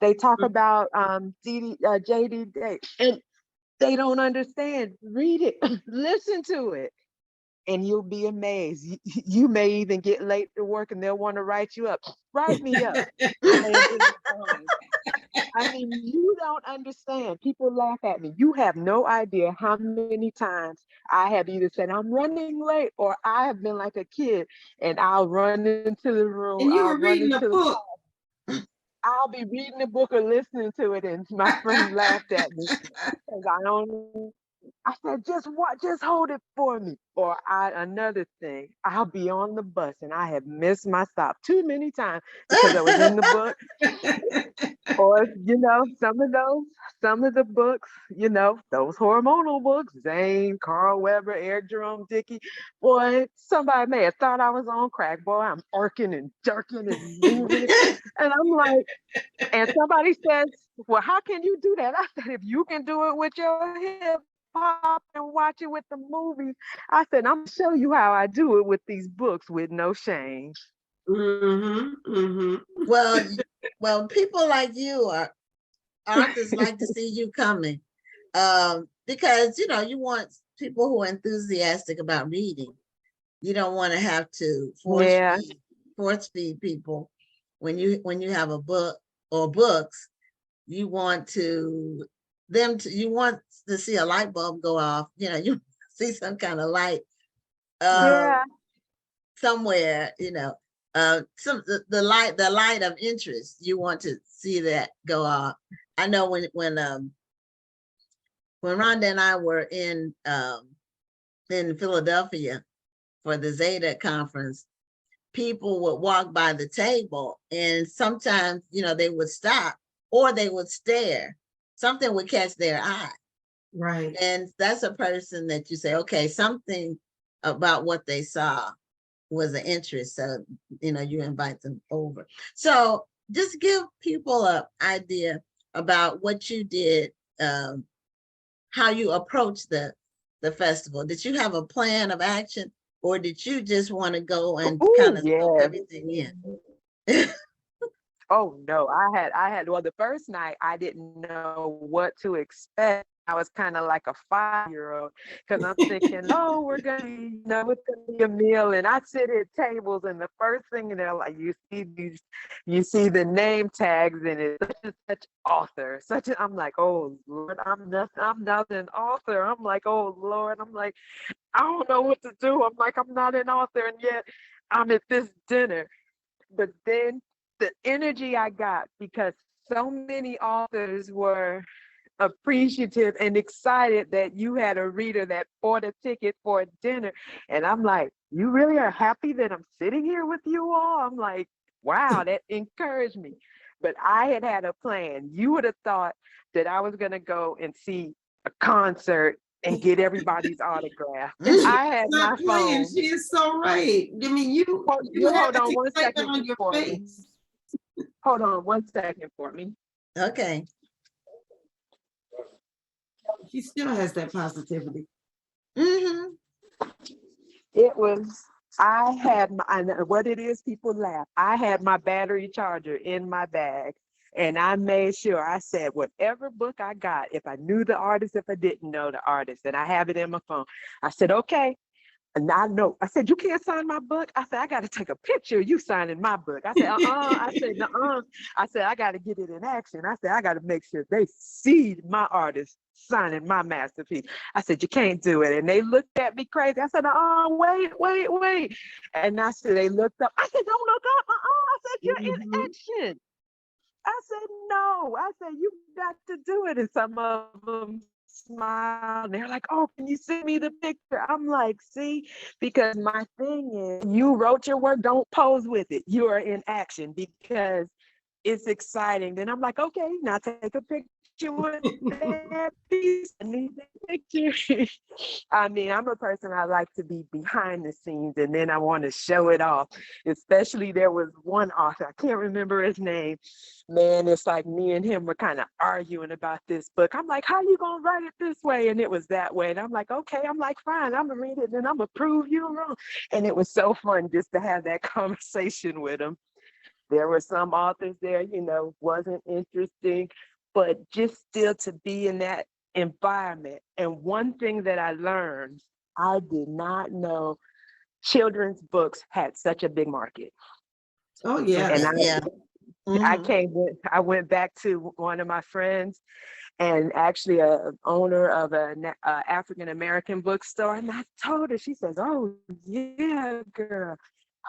they talk about J.D. Day, and they don't understand. Read it, listen to it, and you'll be amazed. You may even get late to work and they'll want to write you up. Write me up. I mean, you don't understand. People laugh at me. You have no idea how many times I have either said I'm running late, or I have been like a kid and I'll run into the room. And you I'll were run reading into a the book. I'll be reading a book or listening to it, and my friend laughed at me because I don't. I said, just hold it for me. Or another thing, I'll be on the bus and I have missed my stop too many times because I was in the book. Or, some of the books, those hormonal books, Zane, Carl Weber, Eric Jerome Dickey. Boy, somebody may have thought I was on crack. Boy, I'm arcing and jerking and moving. And I'm like, and somebody says, well, how can you do that? I said, if you can do it with your hip hop and watch it with the movies, I said, I'm gonna show you how I do it with these books with no shame. Mm-hmm, mm-hmm. Well, people like you are authors like to see you coming, because you want people who are enthusiastic about reading. You don't want to have to force feed people when you have a book or books. You want to see a light bulb go off. You see some kind of light somewhere. The light of interest. You want to see that go off. I know when Rhonda and I were in Philadelphia for the Zeta conference, people would walk by the table, and sometimes they would stop or they would stare. Something would catch their eye, Right. and that's a person that you say, okay, something about what they saw was an interest, so you invite them over. So just give people an idea about what you did, how you approached the festival. Did you have a plan of action, or did you just want to go and kind of soak everything in? Oh no, well, the first night I didn't know what to expect. I was kind of like a 5-year-old because I'm thinking, oh, we're gonna it's gonna be a meal, and I sit at tables, and the first thing they're like, you see the name tags, and it's such and such author, I'm like, oh Lord, I'm not an author. I'm like, oh Lord, I'm like, I don't know what to do. I'm like, I'm not an author, and yet I'm at this dinner. But then the energy I got, because so many authors were appreciative and excited that you had a reader that bought a ticket for a dinner. And I'm like, you really are happy that I'm sitting here with you all? I'm like, wow, that encouraged me. but I had a plan. You would have thought that I was going to go and see a concert and get everybody's autograph. I had my Not playing. phone. She is so right. I mean, you Hold had on the one excitement second on your for me. face. Hold on 1 second for me. Okay. She still has that positivity. Mm-hmm. It was, I had my, I know what it is, people laugh. I had my battery charger in my bag. And I made sure, I said, whatever book I got, if I knew the artist, if I didn't know the artist, and I have it in my phone. I said, okay. And I know, I said, you can't sign my book. I said, I got to take a picture of you signing my book. I said, I said, nuh-uh. I said, I got to get it in action. I said, I got to make sure they see my artist signing my masterpiece. I said, you can't do it. And they looked at me crazy. I said, wait. And I said, they looked up. I said, don't look up. I said, you're in action. I said, no. I said, you got to do it. And some of them smiled. They're like, oh, can you send me the picture? I'm like, see, because my thing is, you wrote your work, don't pose with it. You are in action because it's exciting. Then I'm like, okay, now take a picture with that piece. I need that picture. I mean, I'm a person, I like to be behind the scenes and then I want to show it off. Especially there was one author, I can't remember his name. Man, it's like me and him were kind of arguing about this book. I'm like, how you gonna write it this way? And it was that way. And I'm like, okay, I'm like, fine, I'm gonna read it and I'm gonna prove you wrong. And it was so fun just to have that conversation with him. There were some authors there, wasn't interesting, but just still to be in that environment. And one thing that I learned, I did not know children's books had such a big market. Oh, yeah. And Mm-hmm. I went back to one of my friends and actually a owner of an African-American bookstore. And I told her, she says, oh yeah, girl.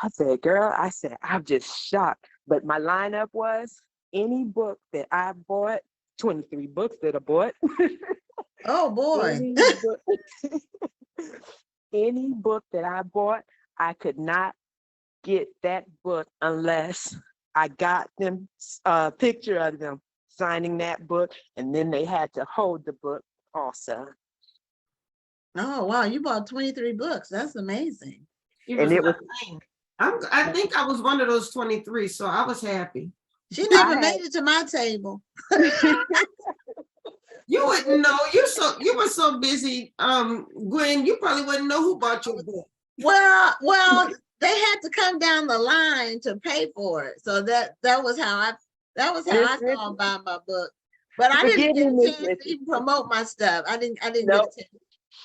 I said, girl, I'm just shocked. But my lineup was any book that I bought, 23 books that I bought. Oh boy. Any book that I bought, I could not get that book unless I got them a picture of them signing that book, and then they had to hold the book also. Oh wow, you bought 23 books. That's amazing. And it was, I think I was one of those 23, so I was happy. She never made it to my table. You wouldn't know. You were so busy, Gwen. You probably wouldn't know who bought your book. Well, they had to come down the line to pay for it. So that was how I saw buy my book. But I didn't get a chance to even promote my stuff. I didn't get a chance.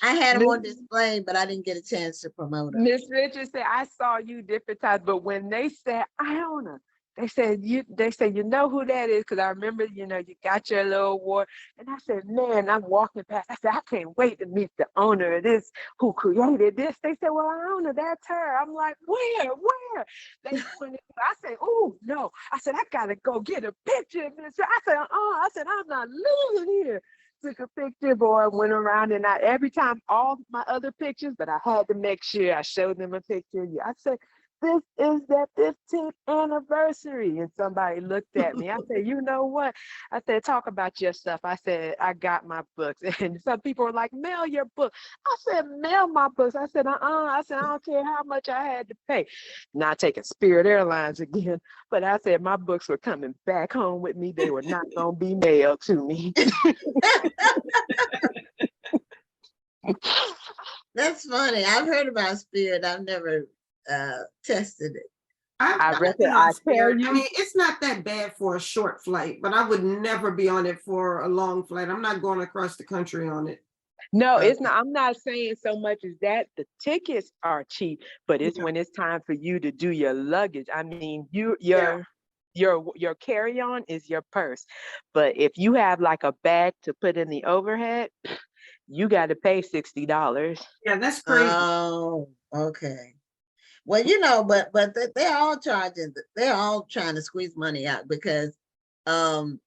I had them on display, but I didn't get a chance to promote them. Miss Richards said, I saw you different times, but when they said Iona, they said, you know who that is? Because I remember, you got your little award. And I said, man, I'm walking past. I said, I can't wait to meet the owner of this, who created this. They said, well, Iona, that's her. I'm like, where? They pointed. I said, oh, no. I said, I got to go get a picture of this. I said, I'm not leaving here. Took a picture, boy, went around, and every time, all my other pictures, but I had to make sure I showed them a picture. I said, this is their 15th anniversary. And somebody looked at me. I said, you know what? I said, talk about your stuff. I said, I got my books. And some people were like, mail your book. I said, mail my books. I said, I said, I don't care how much I had to pay. Not taking Spirit Airlines again. But I said, my books were coming back home with me. They were not going to be mailed to me. That's funny. I've heard about Spirit. I've never tested it. I reckon I tell you. I mean, it's not that bad for a short flight, but I would never be on it for a long flight. I'm not going across the country on it. No, it's not. I'm not saying so much as that the tickets are cheap, but it's when it's time for you to do your luggage. I mean, your carry-on is your purse, but if you have like a bag to put in the overhead, you got to pay $60. Yeah, that's crazy. Oh, okay. Well, but they're all charging. They're all trying to squeeze money out because even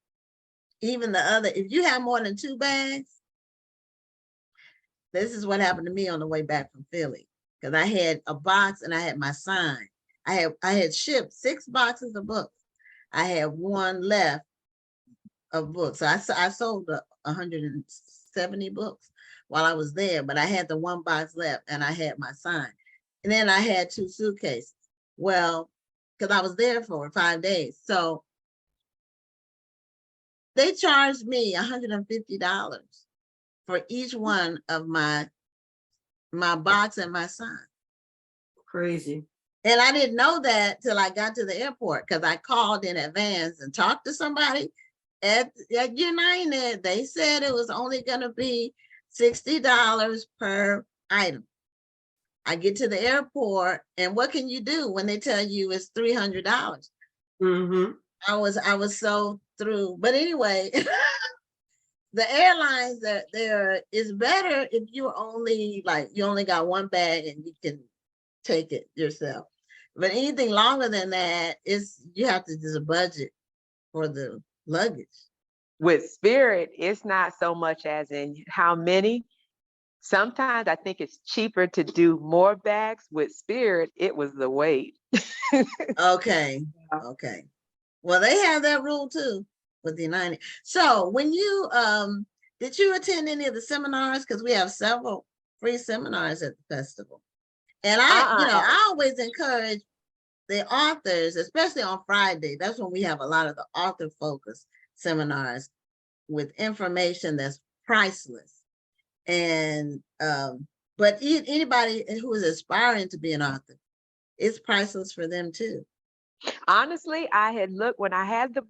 if you have more than 2 bags, this is what happened to me on the way back from Philly, because I had a box and I had my sign. I had shipped 6 boxes of books. I had one left of books. So I sold 170 books while I was there, but I had the one box left and I had my sign. And then I had 2 suitcases. Well, because I was there for 5 days. So they charged me $150 for each one of my box and my sign. Crazy. And I didn't know that till I got to the airport because I called in advance and talked to somebody at United. They said it was only going to be $60 per item. I get to the airport, and what can you do when they tell you it's $300? Mm-hmm. I was so through. But anyway, the airlines that there is better if you only got one bag and you can take it yourself. But anything longer than that, you have to do a budget for the luggage. With Spirit, it's not so much as in how many. Sometimes I think it's cheaper to do more bags. With Spirit, it was the weight. Okay. Okay. Well, they have that rule too with the United. So when you did you attend any of the seminars? Because we have several free seminars at the festival. And I always encourage the authors, especially on Friday. That's when we have a lot of the author focused seminars with information that's priceless. And but anybody who is aspiring to be an author, it's priceless for them too. Honestly, I had looked when I had the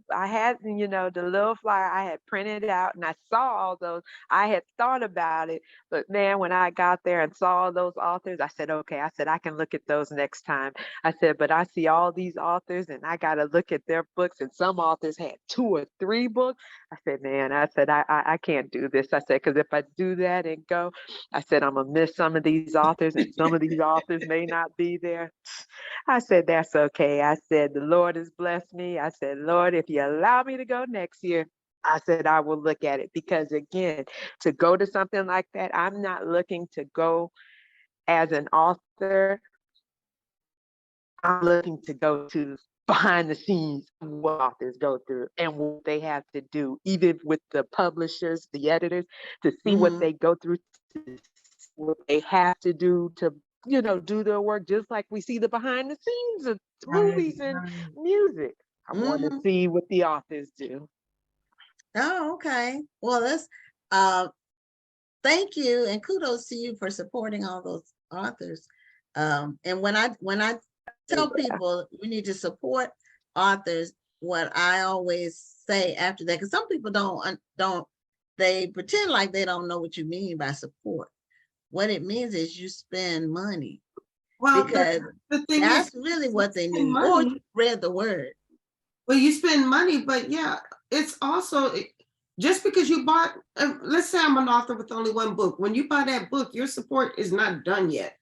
little flyer I had printed out and I saw all those. I had thought about it, but man, when I got there and saw all those authors, I said, okay, I said, I can look at those next time. I said, but I see all these authors and I got to look at their books, and some authors had 2 or 3 books. I said, man, I can't do this. I said, because if I do that and go, I said, I'm going to miss some of these authors and some of these authors may not be there. I said, that's okay. I said, the Lord has blessed me. I said, Lord, if you allow me to go next year, I said, I will look at it. Because again, to go to something like that, I'm not looking to go as an author. I'm looking to go to behind the scenes of what authors go through and what they have to do, even with the publishers, the editors, to see what they go through, to what they have to do to do their work, just like we see the behind the scenes of movies and music. I want to see what the authors do. Oh, okay. Well, that's thank you and kudos to you for supporting all those authors. And when I tell people we need to support authors, what I always say after that, because some people don't they pretend like they don't know what you mean by support. What it means is you spend money. Well, because the thing that's really what they need. Or you read the word. Well, you spend money, but yeah, it's also just because you bought, let's say I'm an author with only one book. When you buy that book, your support is not done yet.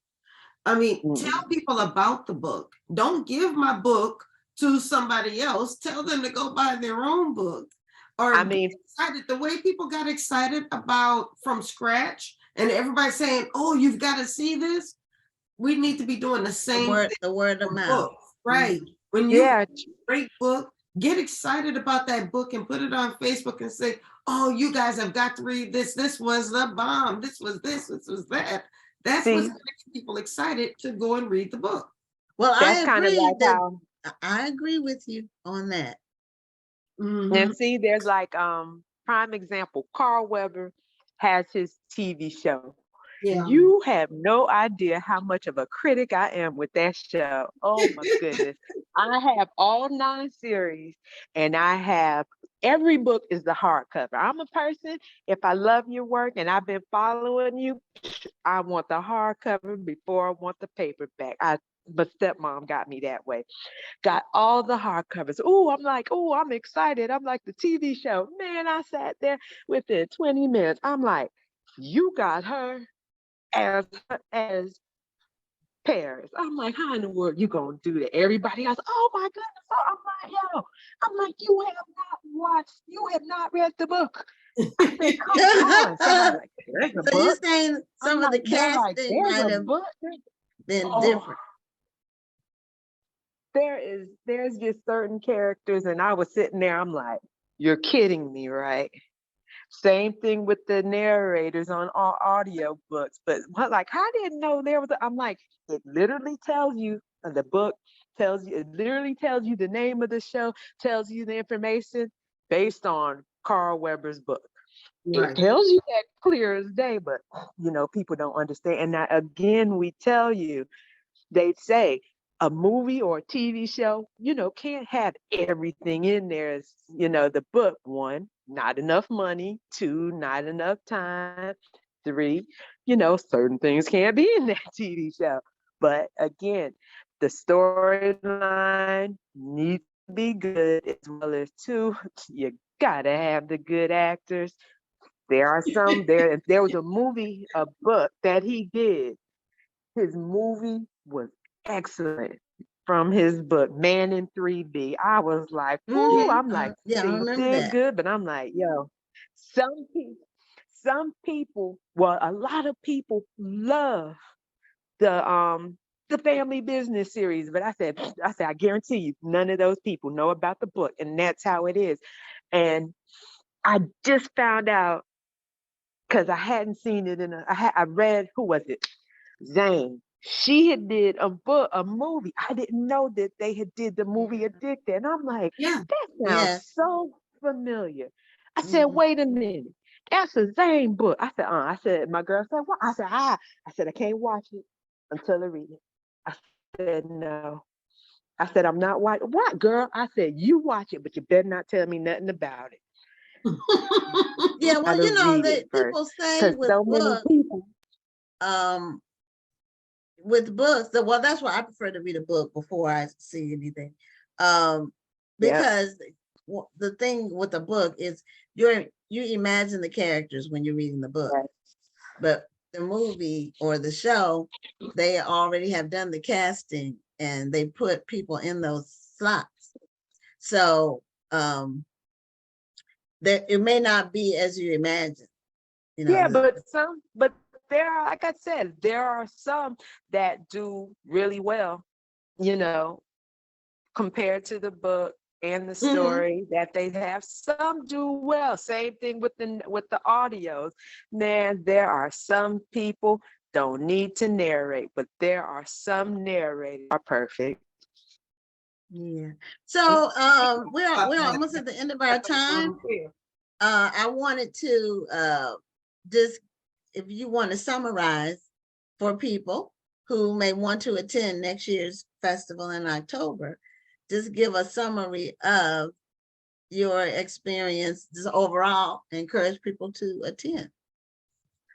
I mean, tell people about the book. Don't give my book to somebody else. Tell them to go buy their own book. Or excited the way people got excited about From Scratch, and everybody saying, "Oh, you've got to see this." We need to be doing the same thing. The word of mouth, right? When you great book, get excited about that book and put it on Facebook and say, "Oh, you guys have got to read this. This was the bomb. This was this. This was that." That's what's making people excited to go and read the book. Well, I agree with you on that. And see, there's like prime example, Carl Weber has his TV show. Yeah. You have no idea how much of a critic I am with that show. Oh my goodness. I have all 9 series and I have every book is the hardcover. I'm a person, if I love your work and I've been following you, I want the hardcover before I want the paperback. But stepmom got me that way. Got all the hardcovers. I'm excited. I'm like the TV show. Man, I sat there within 20 minutes. I'm like, you got her as Paris. I'm like, how in the world you gonna do that? Everybody else, oh my goodness. So I'm like, you have not read the book. I said, come on. Like, so you're saying some of the casting might have been different. there's just certain characters, and I was sitting there, I'm like, you're kidding me, right? Same thing with the narrators on all audio books. But what, like, I didn't know there was, I'm like, it literally tells you, the book tells you, it literally tells you the name of the show, tells you the information based on Carl Weber's book. It Right. tells you that clear as day, but people don't understand. And now, again, we tell you, they say a movie or a TV show, can't have everything in there. As, the book, one, not enough money, two, not enough time, three, certain things can't be in that TV show. But again, the storyline needs to be good, as well as two, you gotta have the good actors. There are some there. If there was a book that he did, his movie was excellent from his book, Man in 3B. I was like, ooh, I'm like, Yeah, I he remember did that. good, but I'm like, yo, some people, well, a lot of people love the Family Business series, but I said, I guarantee you, none of those people know about the book, and that's how it is. And I just found out, because I hadn't seen it I read, who was it? Zane. She had did a movie. I didn't know that they had did the movie Addicted. And I'm like, Yeah. that sounds Yes. so familiar. I said, Mhm. wait a minute. That's a Zane book. I said, I said, my girl said, what? I said, I said, I can't watch it until I read it. I said, no. I said, I'm not watching. What, girl? I said, you watch it, but you better not tell me nothing about it. Yeah, I well, gotta read it that first. people say Because with so many books, people. um, well, that's why I prefer to read a book before I see anything. Yeah. Because the thing with the book is you imagine the characters when you're reading the book, but the movie or the show, they already have done the casting and they put people in those slots. So that it may not be as you imagine. Yeah, but there are, like I said, there are some that do really well, compared to the book and the story that they have. Some do well. Same thing with the audios. Man, there are some people don't need to narrate, but there are some narrators are perfect. Yeah. So we're almost at the end of our time. I wanted to just, if you want to summarize for people who may want to attend next year's festival in October, just give a summary of your experience just overall, encourage people to attend.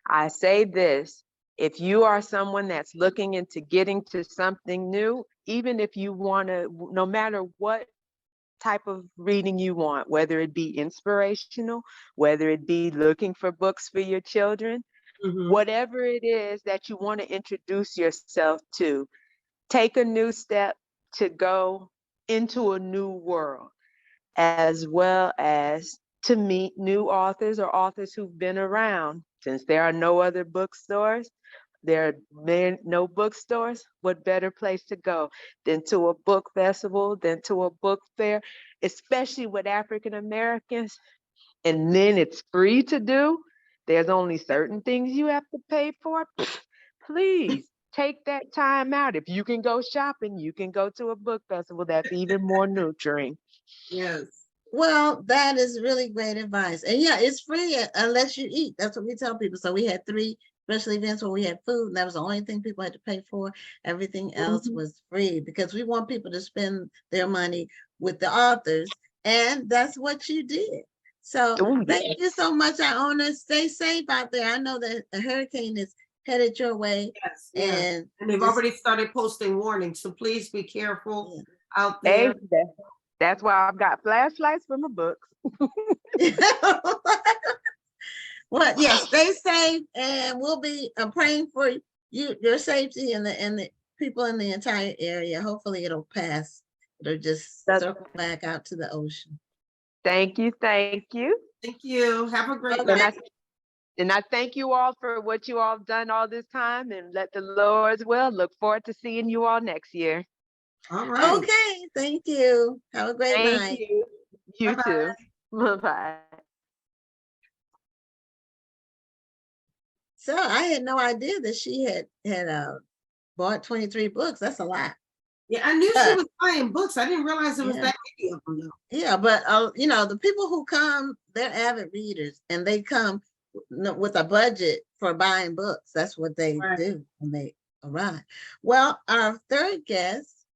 I say this, if you are someone that's looking into getting to something new, even if you want to, no matter what type of reading you want, whether it be inspirational, whether it be looking for books for your children, whatever it is that you want to introduce yourself to, take a new step to go into a new world, as well as to meet new authors or authors who've been around. Since there are no other bookstores, there are no bookstores, what better place to go than to a book festival, than to a book fair, especially with African Americans. And then it's free to do. There's only certain things you have to pay for. Please take that time out. If you can go shopping, you can go to a book festival. That's even more nurturing. Yes. Well, that is really great advice. And yeah, it's free unless you eat. That's what we tell people. So we had 3 special events where we had food, and that was the only thing people had to pay for. Everything else was free because we want people to spend their money with the authors. And that's what you did. So thank you so much, Iona. Stay safe out there. I know that a hurricane is headed your way. Yes. And they've already started posting warnings. So please be careful out Hey, there. that's why I've got flashlights for my books. Well, yeah, stay safe, and we'll be praying for your safety, and the people in the entire area. Hopefully it'll pass. It'll just circle back out to the ocean. Thank you. Thank you. Thank you. Have a great Okay. night. And I thank you all for what you all have done all this time, and let the Lord's will. Look forward to seeing you all next year. All right. Okay, thank you. Have a great Thank night. you. You Bye-bye. too. Bye-bye. So I had no idea that she had bought 23 books. That's a lot. Yeah, I knew she was buying books. I didn't realize there was Yeah. that many of them though. Yeah, but you know, the people who come, they're avid readers, and they come with a budget for buying books. That's what they Right. do when they arrive. Well, our third guest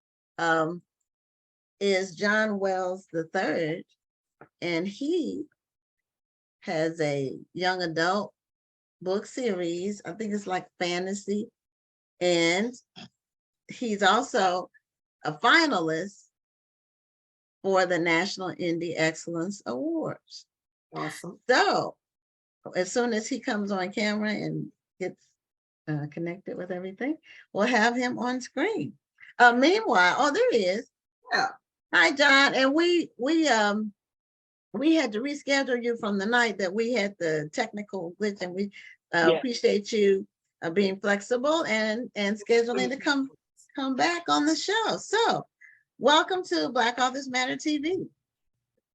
is John Wells III, and he has a young adult book series. I think it's like fantasy, and he's also a finalist for the National Indie Excellence Awards. Awesome. So as soon as he comes on camera and gets connected with everything, we'll have him on screen. Meanwhile, oh, there he is. Yeah. Hi, John. And we had to reschedule you from the night that we had the technical glitch, and we appreciate you being flexible and scheduling to come back on the show. So welcome to Black Authors Matter TV.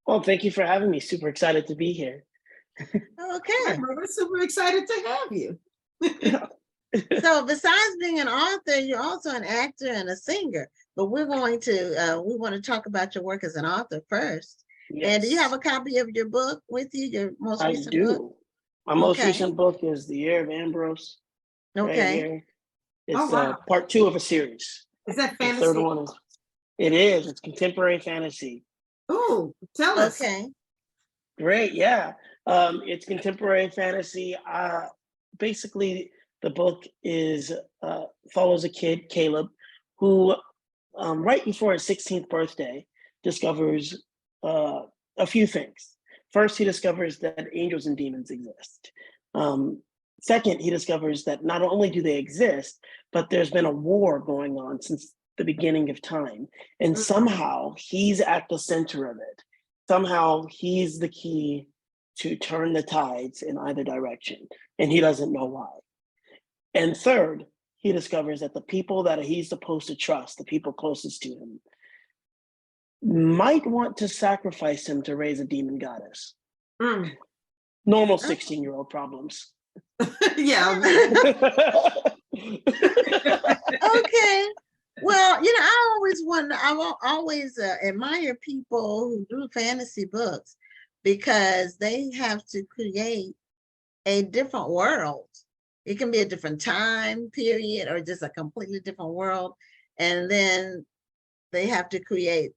Well, thank you for having me. Super excited to be here. Okay. We're super excited to have you. So besides being an author, you're also an actor and a singer. But we're going to we want to talk about your work as an author first. Yes. And do you have a copy of your book with you? Your most recent book? I do. My most Okay. recent book is The Year of Ambrose. Right Okay. here. It's Oh, wow. part 2 of a series. Is that The fantasy? third one is. It is. It's contemporary fantasy. Oh, tell us. Okay. Great. Yeah. It's contemporary fantasy. Basically, the book is follows a kid, Caleb, who right before his 16th birthday discovers a few things. First, he discovers that angels and demons exist. Second, he discovers that not only do they exist, but there's been a war going on since the beginning of time. And somehow he's at the center of it. Somehow he's the key to turn the tides in either direction. And he doesn't know why. And third, he discovers that the people that he's supposed to trust, the people closest to him, might want to sacrifice him to raise a demon goddess. Normal 16-year-old problems. Yeah. Okay. Well, you know, I always wonder, I always admire people who do fantasy books because they have to create a different world. It can be a different time period or just a completely different world. And then they have to create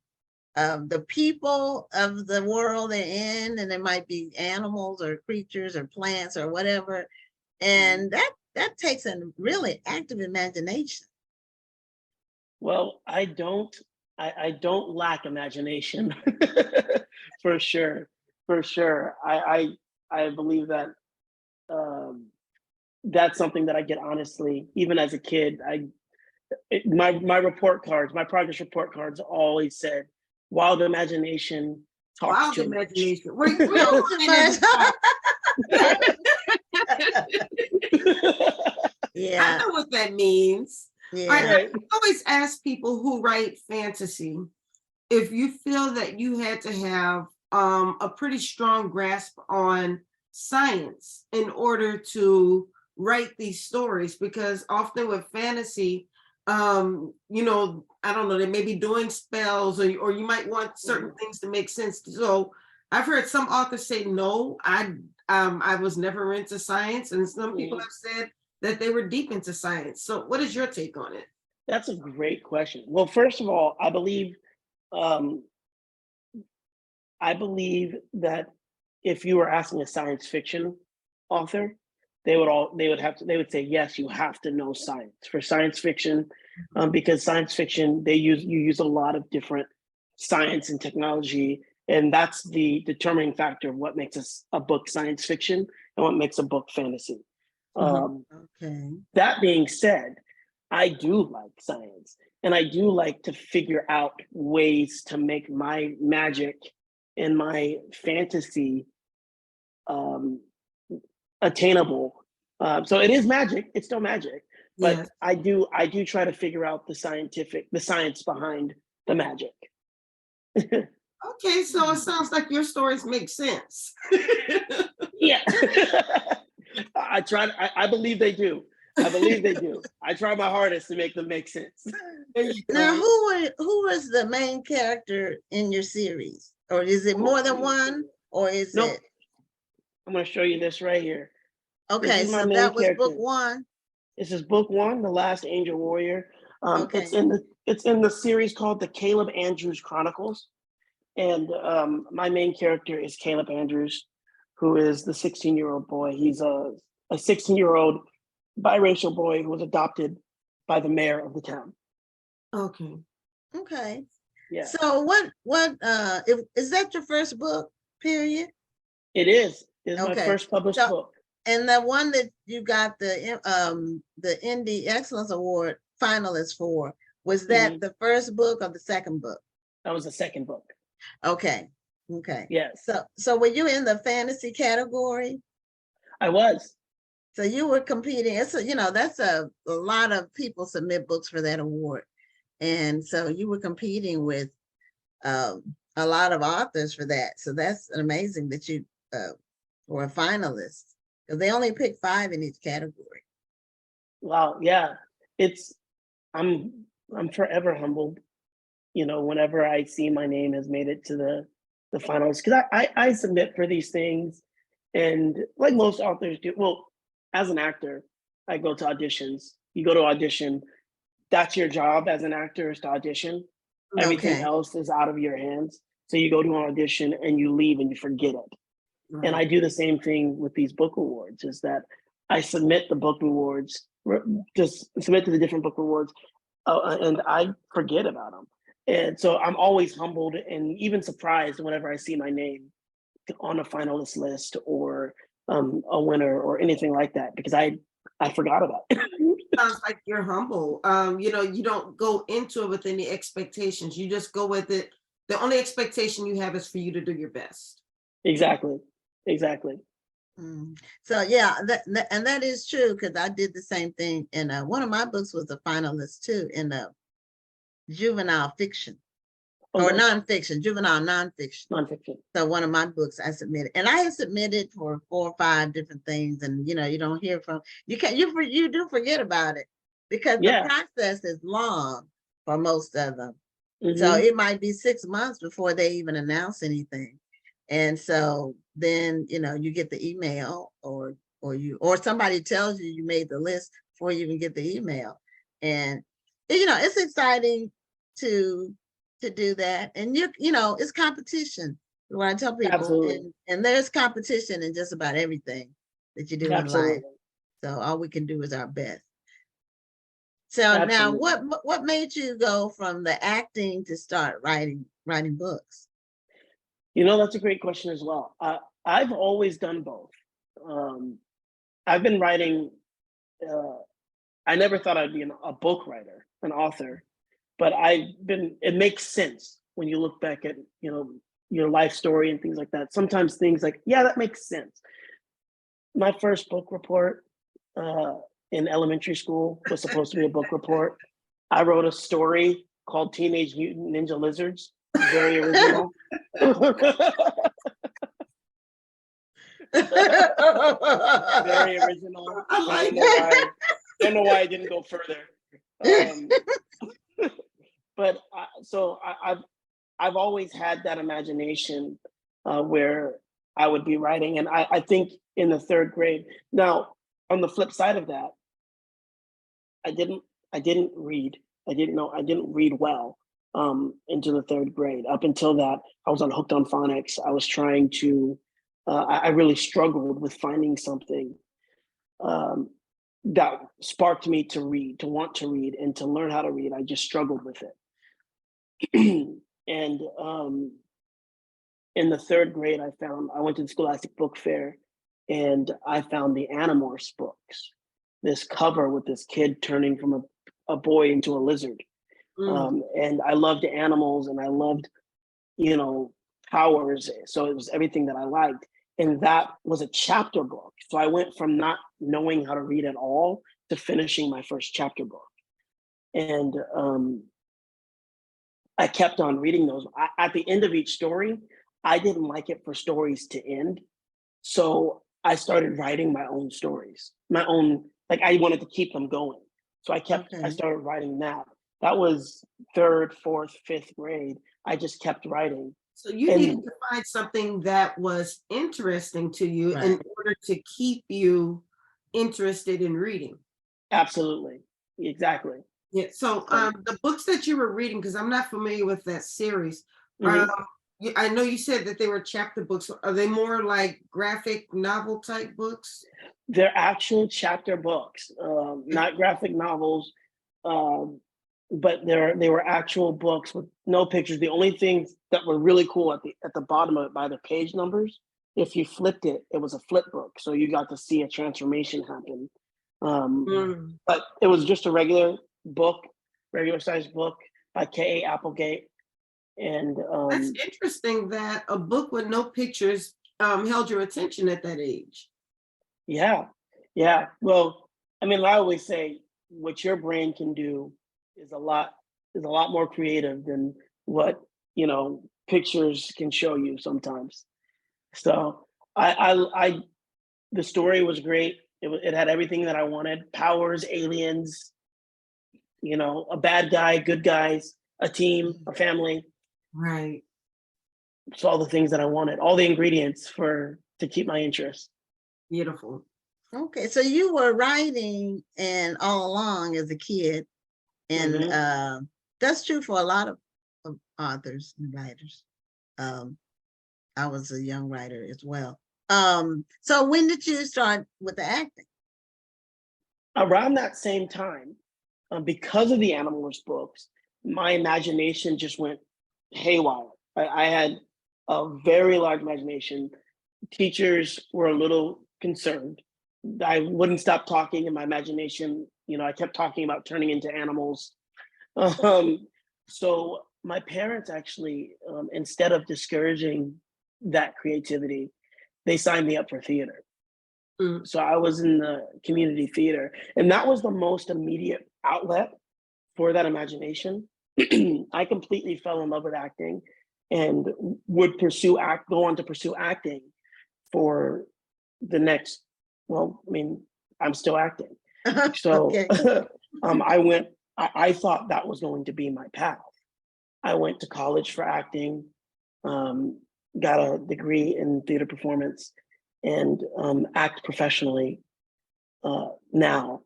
the people of the world they're in, and there might be animals or creatures or plants or whatever. And that takes a really active imagination. Well, I don't lack imagination for sure. I believe that that's something that I get honestly, even as a kid. My report cards, my progress report cards always said, wild imagination, talk Wild too imagination. much. Yeah. I know what that means. Yeah. I always ask people who write fantasy if you feel that you had to have a pretty strong grasp on science in order to write these stories, because often with fantasy, you know, I don't know, they may be doing spells, or you might want certain things to make sense. So I've heard some authors say, no, I was never into science, and some people have said that they were deep into science. So what is your take on it? That's a great question. Well, first of all, I believe that if you were asking a science fiction author, they would say, yes, you have to know science for science fiction, because science fiction, you use a lot of different science and technology, and that's the determining factor of what makes a book science fiction and what makes a book fantasy. Okay. That being said, I do like science, and I do like to figure out ways to make my magic and my fantasy attainable. So it is magic, it's still magic, but Yes. I do try to figure out the science behind the magic. Okay, so it sounds like your stories make sense. Yeah. I believe they do. I believe they do. I try my hardest to make them make sense. There you Now, go. who was the main character in your series? Or is it more than one? Or is Nope. it? I'm going to show you this right here. This Okay, is my so main that was book character. one. This is book one, The Last Angel Warrior. Okay. It's in the series called the Caleb Andrews Chronicles. And my main character is Caleb Andrews, who is the 16-year-old boy. He's a 16-year-old biracial boy who was adopted by the mayor of the town. Okay. Okay. Yeah, So is that your first book, period? it is. It's my Okay. first published So- book. And the one that you got the Indie Excellence Award finalist for, was that the first book or the second book? That was the second book. Okay. Okay. Yes, So were you in the fantasy category? I was. So you were competing. That's a lot of people submit books for that award. And so you were competing with a lot of authors for that. So that's amazing that you were a finalist, because they only pick 5 in each category. Wow. Yeah, I'm forever humbled. Whenever I see my name has made it to the finals, because I submit for these things, and like most authors do. Well, as an actor, I go to auditions. You go to audition. That's your job as an actor, is to audition. Everything Okay. else is out of your hands. So you go to an audition and you leave and you forget it. And I do the same thing with these book awards, is that I submit the book awards, just submit to the different book awards, and I forget about them. And so I'm always humbled and even surprised whenever I see my name on a finalist list or a winner or anything like that, because I forgot about it. Sounds like you're humble. You don't go into it with any expectations. You just go with it. The only expectation you have is for you to do your best. Exactly. So yeah, that is true, because I did the same thing. And one of my books was a finalist too in juvenile fiction or nonfiction, juvenile nonfiction. Nonfiction. So one of my books I submitted, and I had submitted for 4 or 5 different things, and you don't hear from you. You do forget about it, because the process is long for most of them. So it might be 6 months before they even announce anything. And so then, you get the email or somebody tells you made the list before you even get the email. And, it's exciting to do that. And it's competition. What I tell people, Absolutely. and there's competition in just about everything that you do in life. So all we can do is our best. So now what made you go from the acting to start writing books? That's a great question as well. I've always done both. I've been writing. I never thought I'd be a book writer, an author, but it makes sense when you look back at, your life story and things like that. Sometimes things like, yeah, that makes sense. My first book report in elementary school was supposed to be a book report. I wrote a story called Teenage Mutant Ninja Lizards. Very original. Very original. I like I don't know why I didn't go further. But I've always had that imagination where I would be writing, and I think in the 3rd grade. Now, on the flip side of that, I didn't read. I didn't read well into the 3rd grade. Up until that, I was on Hooked on Phonics. I was trying to. I really struggled with finding something that sparked me to read, to want to read, and to learn how to read. I just struggled with it. And in the 3rd grade, I went to the Scholastic Book Fair, and I found the Animorphs books. This cover with this kid turning from a boy into a lizard. And I loved animals, and I loved, powers. So it was everything that I liked. And that was a chapter book. So I went from not knowing how to read at all to finishing my first chapter book. And I kept on reading those. At the end of each story, I didn't like it for stories to end. So I started writing my own stories, my own, like I wanted to keep them going. So I Okay. started writing that. That was third, fourth, fifth grade. I just kept writing. So you And- needed to find something that was interesting to you in Right. order to keep you interested in reading. Absolutely. Exactly. Yeah. So the books that you were reading, because I'm not familiar with that series. Mhm. I know you said that they were chapter books. Are they more like graphic novel type books? They're actual chapter books, not graphic novels, but they were actual books with no pictures. The only things that were really cool at the bottom of it by the page numbers, if you flipped it, it was a flip book, so you got to see a transformation happen. But it was just a regular sized book by K.A. Applegate, and That's interesting that a book with no pictures held your attention at that age. yeah. Well, I mean, I always say what your brain can do is a lot more creative than what, pictures can show you sometimes. So I the story was great. It had everything that I wanted: powers, aliens, a bad guy, good guys, a team, a family. Right. It's all the things that I wanted, all the ingredients to keep my interest. Beautiful. Okay, so you were writing and all along as a kid, and Mhm. that's true for a lot of authors and writers. I was a young writer as well. So when did you start with the acting? Around that same time, because of the Animalist books, my imagination just went haywire. I had a very large imagination. Teachers were a little concerned. I wouldn't stop talking in my imagination. I kept talking about turning into animals. So my parents actually, instead of discouraging that creativity, they signed me up for theater. So I was in the community theater, and that was the most immediate outlet for that imagination. I completely fell in love with acting and would go on to pursue acting for the next, well, I mean, I'm still acting. So Okay. I thought that was going to be my path. I went to college for acting, got a degree in theater performance, and act professionally now.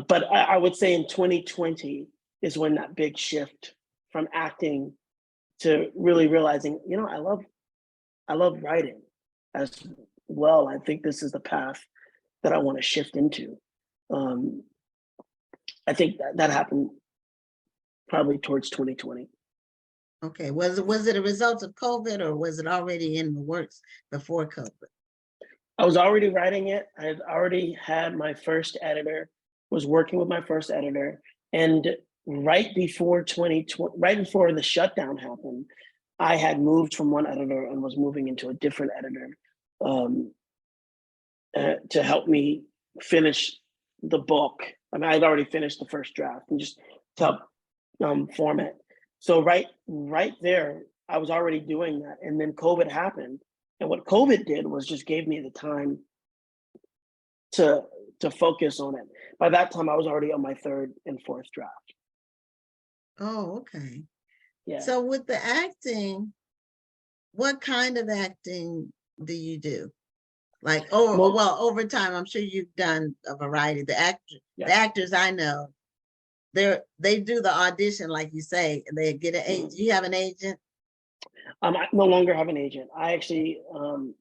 But I would say in 2020 is when that big shift from acting to really realizing, I love writing as well. I think this is the path that I want to shift into. I think that happened probably towards 2020. Okay, was it a result of COVID, or was it already in the works before COVID? I was already writing it. I had already had my first editor, was working with my first editor. And right before 2020, right before the shutdown happened, I had moved from one editor and was moving into a different editor to help me finish the book. I mean, I'd already finished the first draft and just to help form it. So right there, I was already doing that. And then COVID happened. And what COVID did was just gave me the time to focus on it. By that time, I was already on my third and fourth draft. Oh, okay. Yeah. So with the acting, what kind of acting do you do? Like, over time, I'm sure you've done a variety. The actors I know, they do the audition, like you say, they get an agent. Do you have an agent? I no longer have an agent. I actually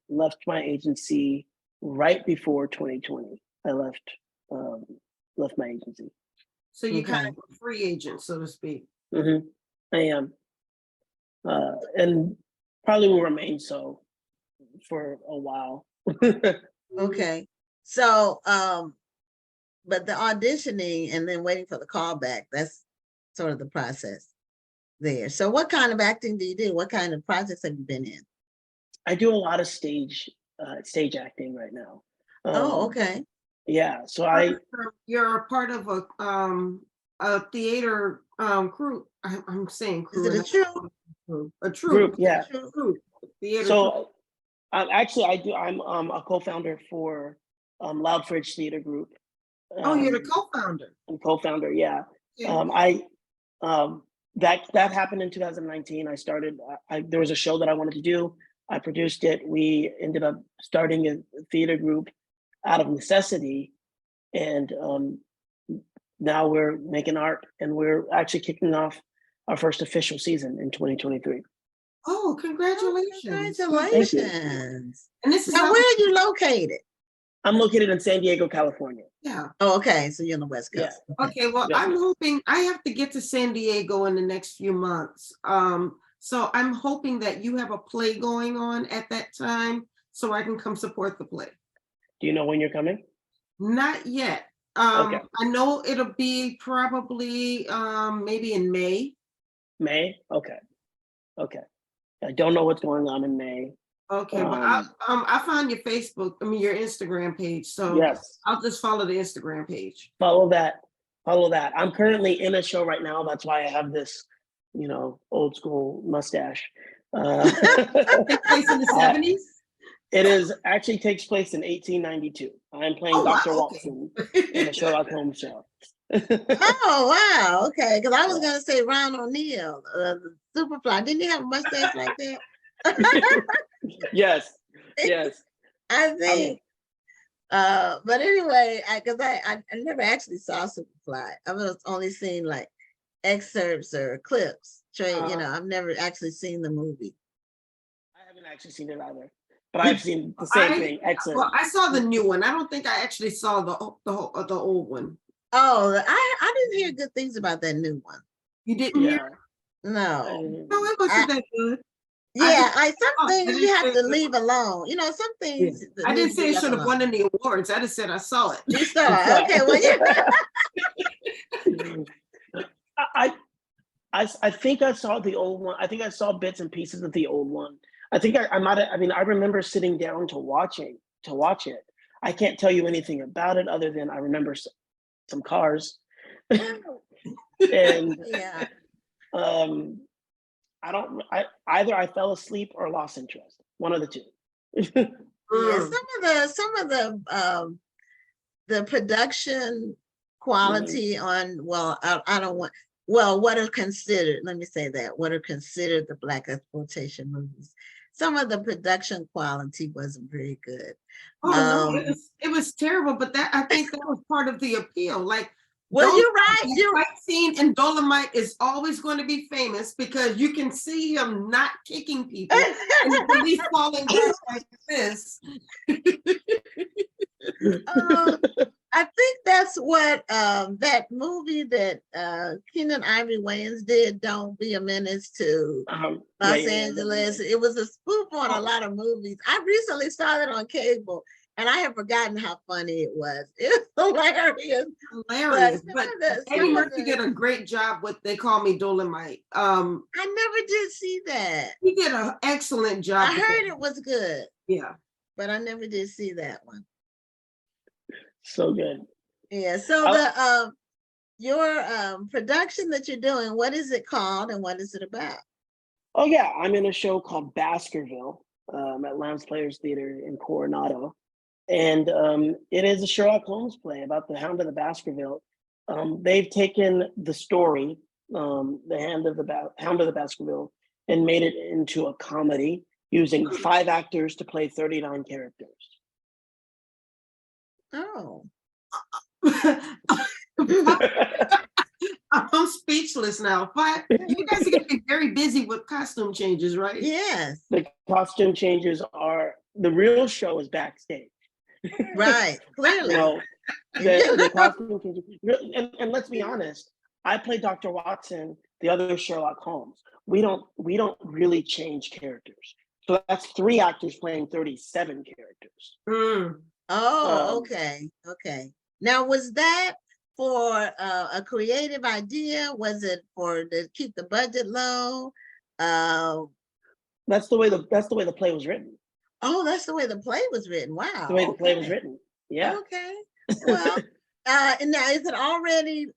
left my agency right before 2020. I left my agency. So you kind Okay. of a free agent, so to speak. I am, and probably will remain so for a while. Okay. So, but the auditioning and then waiting for the callback, that's sort of the process there. So what kind of acting do you do? What kind of projects have you been in? I do a lot of stage acting right now. Oh, okay. Yeah, so You're a part of a theater crew. I'm saying Is crew. it a and true? a troupe. group, yeah. Troupe. Theater troupe. So actually I'm a co-founder for Loud Fridge Theater Group. Oh, you're the co-founder. I'm co-founder, yeah. Yeah. That happened in 2019. I started, there was a show that I wanted to do. I produced it. We ended up starting a theater group out of necessity. And now we're making art, and we're actually kicking off our first official season in 2023. Oh, congratulations. Congratulations. And this is Now, where are you located? I'm located in San Diego, California. Yeah. Oh, okay. So you're on the West Yeah. Coast. Okay, well, Yeah. I'm hoping I have to get to San Diego in the next few months. So I'm hoping that you have a play going on at that time so I can come support the play. Do you know when you're coming? Not yet. Okay. I know it'll be probably maybe in May. May? Okay. Okay. I don't know what's going on in May. Okay, but I found your Facebook, your Instagram page. So Yes. I'll just follow the Instagram page. Follow that. Follow that. I'm currently in a show right now. That's why I have this, old school mustache. Take place in the 70s? It is actually takes place in 1892. I'm playing Dr. Watson in the Sherlock Holmes show. Oh, wow. Okay. Because I was going to say Ron O'Neal, Superfly. Didn't he have a mustache like that? Yes. Yes. I think. But anyway, because I never actually saw Superfly. I've only seen like excerpts or clips. I've never actually seen the movie. I haven't actually seen it either, but I've seen the same thing. Excellent. Well, I saw the new one. I don't think I actually saw the old one. Oh, I didn't hear good things about that new one. You didn't hear? No. No, it wasn't that good. Yeah, some things you have to leave alone. Some things. I didn't say it should have won any awards. I just said I saw it. You saw it. Okay, well, yeah. I think I saw the old one. I think I saw bits and pieces of the old one. I think I might have. I remember sitting down to watch it. I can't tell you anything about it other than I remember some cars, and yeah. Either I fell asleep or lost interest. One of the two. Yeah, some of the production quality on what are considered, let me say that, what are considered the Black exploitation movies. Some of the production quality wasn't very good. Oh no, it was terrible, but I think that was part of the appeal. Like, well, you're right. The fight scene in Dolomite is always going to be famous because you can see him not kicking people and the police falling down like this. I think that's what that movie that Keenen Ivory Wayans did, Don't Be a Menace to Los Angeles. It was a spoof on a lot of movies. I recently saw it on cable. And I have forgotten how funny it was. It was hilarious. But Eddie Murphy did a great job with They Call Me Dolomite. I never did see that. He did an excellent job. I heard it was good. Yeah. But I never did see that one. So good. Yeah. So your production that you're doing, what is it called and what is it about? Oh yeah, I'm in a show called Baskerville at Lounge Players Theater in Coronado. And it is a Sherlock Holmes play about the Hound of the Baskerville. They've taken the story, the Hound of the Baskerville, and made it into a comedy using 5 actors to play 39 characters. Oh. I'm speechless now. You guys are going to be very busy with costume changes, right? Yes. The costume changes the real show is backstage. Right, clearly. The costume changes. And let's be honest, I play Dr. Watson, the other Sherlock Holmes. We don't really change characters. So that's 3 actors playing 37 characters. Oh, okay. Now, was that for a creative idea? Was it to keep the budget low? That's the way the play was written. Oh, that's the way the play was written. Wow. The way the play was written. Yeah. Okay. Well, and now is it already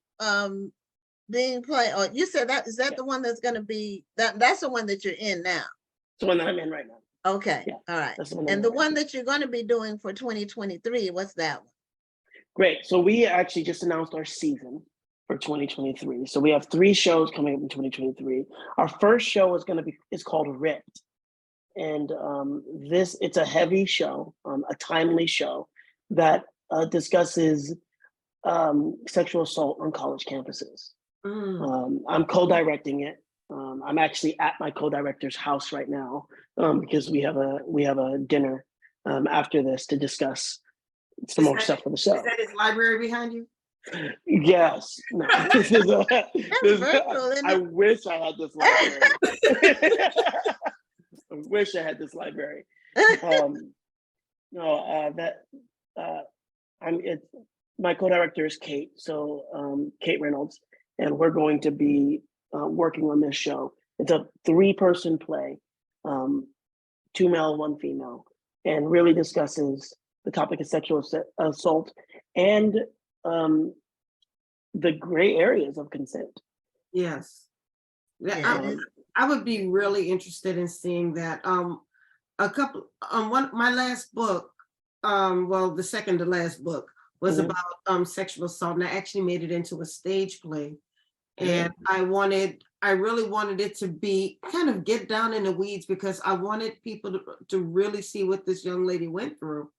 being played? Or you said that is that Yeah. the one that's going to be that's the one that you're in now? The one that I'm in right now. Okay, Yeah, all right. that's the one. And the one that you're going to be doing for 2023, what's that one? Great. So we actually just announced our season for 2023. So we have 3 shows coming up in 2023. Our first show is called Ripped. And it's a heavy show, a timely show that discusses sexual assault on college campuses. I'm co-directing it. I'm actually at my co-director's house right now because we have a dinner after this to discuss some more stuff for the show. Is that his library behind you? Yes. No. Virtual, isn't I it? wish I had this library. I wish I had this library. My co-director is Kate, so Kate Reynolds, and we're going to be working on this show. It's a 3-person play, 2 male, 1 female, and really discusses the topic of sexual assault and the gray areas of consent. Yes. Yeah, I would be really interested in seeing that. My last book, the second to last book was Mhm. about sexual assault, and I actually made it into a stage play. And I really wanted it to be kind of get down in the weeds because I wanted people to really see what this young lady went through.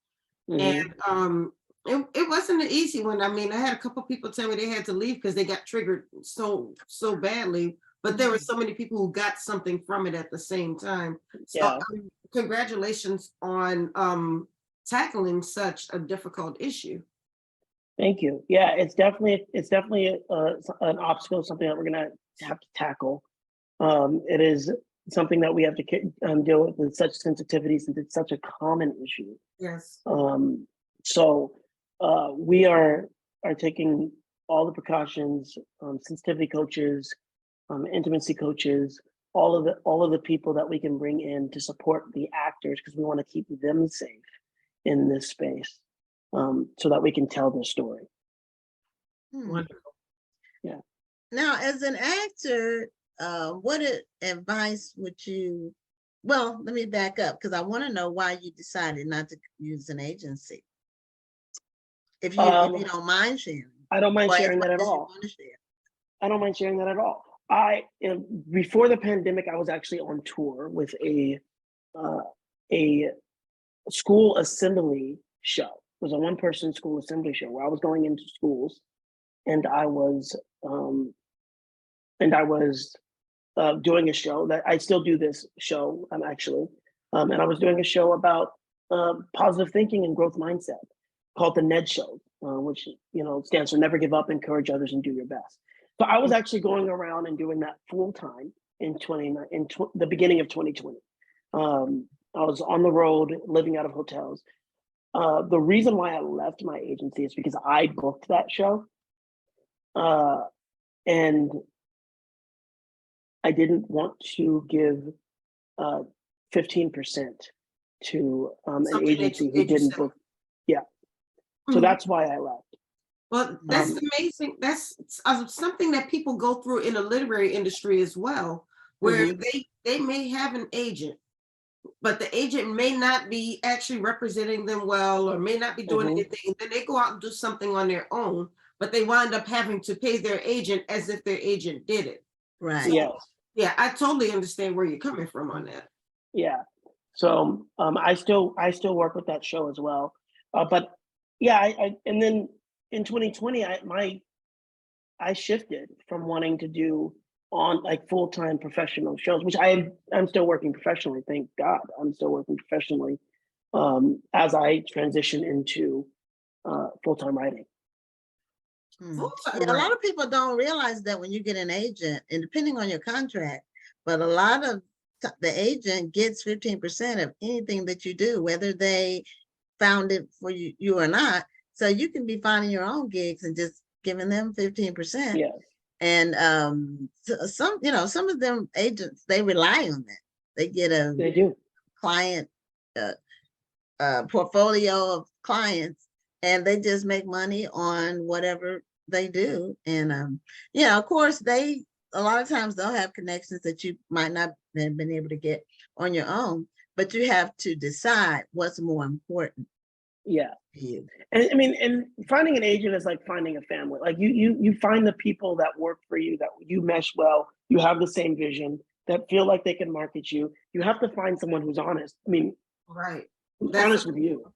Mhm. And it wasn't an easy one. I mean, I had a couple people tell me they had to leave because they got triggered so badly, but there were so many people who got something from it at the same time. So Yeah. congratulations on tackling such a difficult issue. Thank you. Yeah, it's definitely an obstacle, something that we're gonna have to tackle. It is something that we have to deal with such sensitivities, since it's such a common issue. Yes. So we are taking all the precautions, sensitivity coaches, intimacy coaches, all of the people that we can bring in to support the actors because we want to keep them safe in this space, so that we can tell their story. Wonderful. Yeah. Now, as an actor, what advice would you? Well, let me back up because I want to know why you decided not to use an agency. If you don't mind sharing. I don't mind Or sharing that at as you all. want to share. I don't mind sharing that at all. Before the pandemic, I was actually on tour with a school assembly show. It was a 1-person school assembly show where I was going into schools, and I was doing a show that I still do this show. And I was doing a show about positive thinking and growth mindset called the NED Show, which stands for Never Give Up, Encourage Others, and Do Your Best. So I was actually going around and doing that full time in the beginning of 2020. I was on the road, living out of hotels. The reason why I left my agency is because I booked that show, and I didn't want to give 15% to an Something that agency you who did didn't yourself. book. Yeah, so Mhm. that's why I left. Well, that's amazing. That's something that people go through in the literary industry as well, where they may have an agent, but the agent may not be actually representing them well or may not be doing anything. Then they go out and do something on their own, but they wind up having to pay their agent as if their agent did it. Right. So, Yes. yeah, I totally understand where you're coming from on that. Yeah. So I still work with that show as well. But yeah, and then in 2020, I shifted from wanting to do on like full-time professional shows, which I'm still working professionally. Thank God, I'm still working professionally as I transition into full-time writing. Full-time Yeah, a lot writing. of people don't realize that when you get an agent, and depending on your contract, but a lot of the agent gets 15% of anything that you do, whether they found it for you or not. So you can be finding your own gigs and just giving them 15%. Yes. And some of them agents, they rely on that. They get a They do. client portfolio of clients, and they just make money on whatever they do. And of course, a lot of times they'll have connections that you might not have been able to get on your own, but you have to decide what's more important Yeah. to you. And I mean, and finding an agent is like finding a family. Like you find the people that work for you, that you mesh well, you have the same vision, that feel like they can market you. You have to find someone who's honest. I mean, Right. who's That's honest with you. Yeah.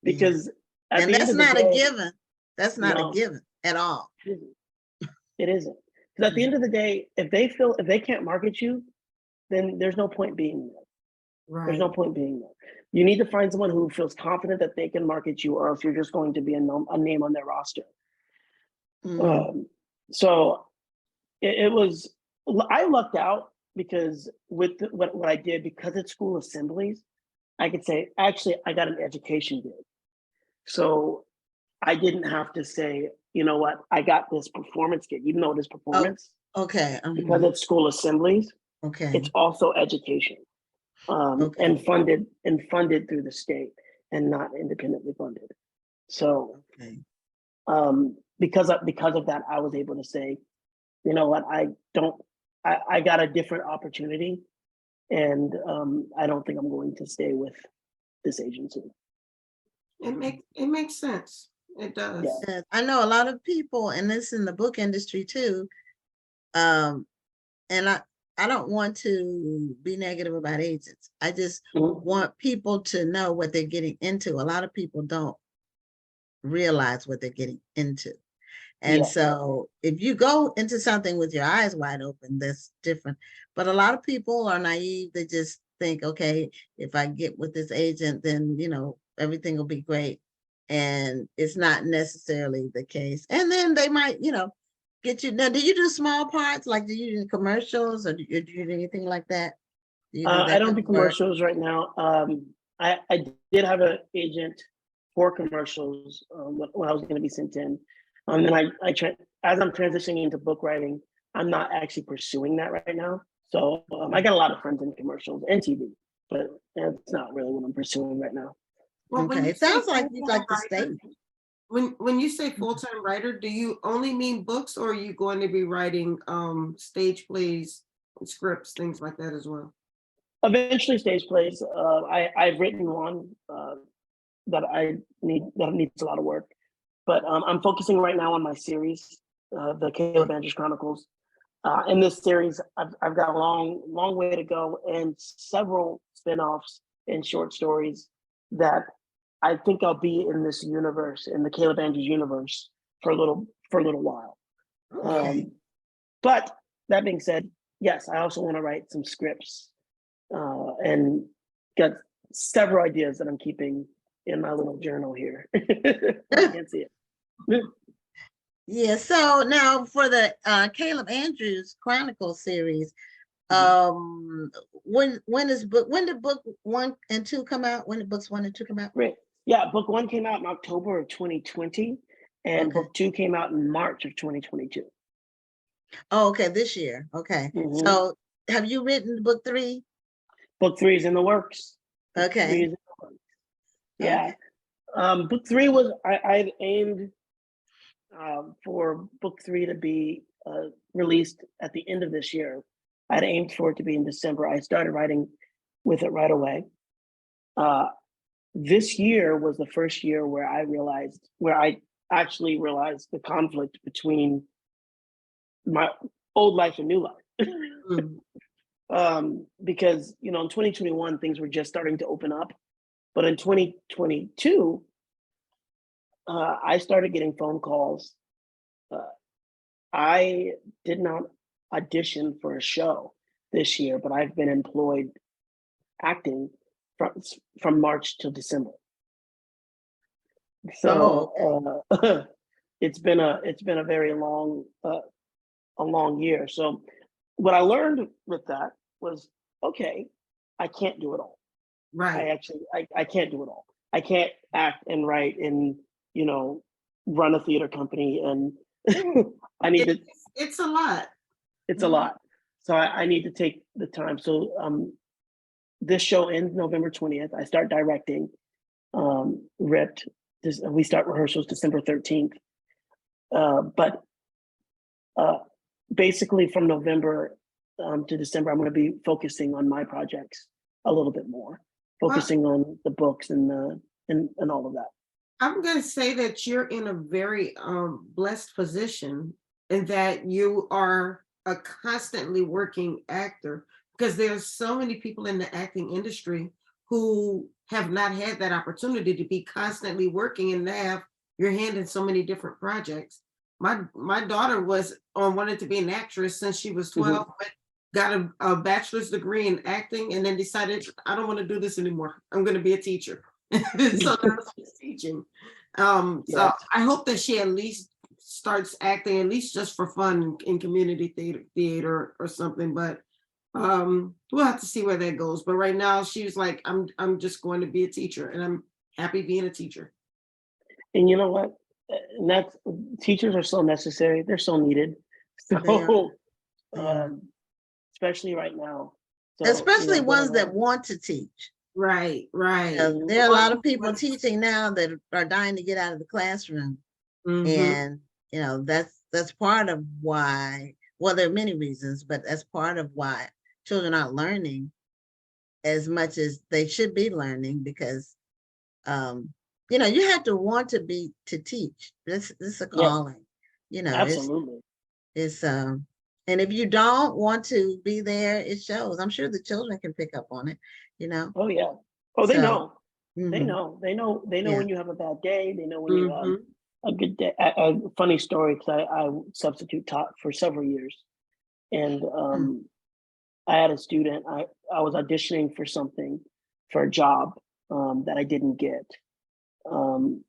Because at And the end that's of the not day, a given. That's not a no, given at all. it isn't. Because at the end of the day, if they can't market you, then there's no point being there. There's no right. point being there. You need to find someone who feels confident that they can market you, or else you're just going to be a name on their roster. Mhm. So it was, I lucked out because with what I did, because it's school assemblies, I could say, actually, I got an education gig. So I didn't have to say, you know what, I got this performance gig, even though it is performance, Okay. because it's school assemblies, Okay. it's also education. Okay. And funded through the state and not independently funded. So Okay. because of that, I was able to say, you know what, I got a different opportunity, and I don't think I'm going to stay with this agency. It makes sense. It does. Yeah. Yes, I know a lot of people, and this in the book industry too. And I don't want to be negative about agents. I just Mhm. want people to know what they're getting into. A lot of people don't realize what they're getting into. And Yeah. so if you go into something with your eyes wide open, that's different. But a lot of people are naive. They just think, okay, if I get with this agent, then, everything will be great. And it's not necessarily the case. And then they might, get you. Now, do you do small parts? Like, do you do commercials, or do you do anything like that? Do you do I that don't kind do of work? commercials right now. I did have an agent for commercials when I was going to be sent in. Then as I'm transitioning into book writing, I'm not actually pursuing that right now. So I got a lot of friends in commercials and TV, but it's not really what I'm pursuing right now. Well, when Okay, you it say sounds like you'd full-time like to stay. writer, when you say full-time writer, do you only mean books, or are you going to be writing stage plays, scripts, things like that as well? Eventually, stage plays. I've written one that needs a lot of work, but I'm focusing right now on my series, the Caleb Andrews Chronicles. In this series, I've got a long way to go, and several spinoffs and short stories that I think I'll be in this universe, in the Caleb Andrews universe, for a little while. Okay. But that being said, yes, I also want to write some scripts, and got several ideas that I'm keeping in my little journal here. You can't see it. Yeah, so now for the Caleb Andrews Chronicle series, when did book 1 and 2 come out? When did books 1 and 2 come out? Great. Yeah, book 1 came out in October of 2020, and Okay. book 2 came out in March of 2022. Oh, okay, this year. Okay. Mhm. So have you written book 3? Book 3 is in the works. Book 3 Okay. is in the works. Yeah. Okay. Book 3 was I'd aimed for book 3 to be released at the end of this year. I'd aimed for it to be in December. I started writing with it right away. This year was the first year where I actually realized the conflict between my old life and new life. Because in 2021 things were just starting to open up, but in 2022 I started getting phone calls. I did not audition for a show this year, but I've been employed acting from March till December. So it's been a very long a long year. So what I learned with that was, okay, I can't do it all. Right. I can't do it all. I can't act and write and run a theater company, and I need to. It's a lot. It's a lot. So I need to take the time. So this show ends November 20th. I start directing Ripped we start rehearsals December 13th. But basically from November to December, I'm going to be focusing on my projects a little bit more, focusing on the books and all of that. I'm going to say that you're in a very blessed position in that you are a constantly working actor, because there's so many people in the acting industry who have not had that opportunity to be constantly working and have your hand in so many different projects. My daughter wanted to be an actress since she was 12, but got a bachelor's degree in acting, and then decided, I don't want to do this anymore. I'm going to be a teacher. So now she's teaching. So I hope that she at least starts acting, at least just for fun in community theater or something. But we'll have to see where that goes. But right now she was like, I'm just going to be a teacher, and I'm happy being a teacher. And you know what? And teachers are so necessary. They're so needed. So especially right now. So, especially ones that want to teach. Right. There are a lot of people teaching now that are dying to get out of the classroom. And that's part of why, well, there are many reasons, but that's part of why children aren't learning as much as they should be learning, because you have to want to teach. This is a calling. Absolutely. It's and if you don't want to be there, it shows. I'm sure the children can pick up on it, Oh yeah. Oh, they know. They mhm. know. They know when you have a bad day. They know when you have a good day. A funny story, because I substitute taught for several years, and I had a student. I was auditioning for something, for a job that I didn't get, and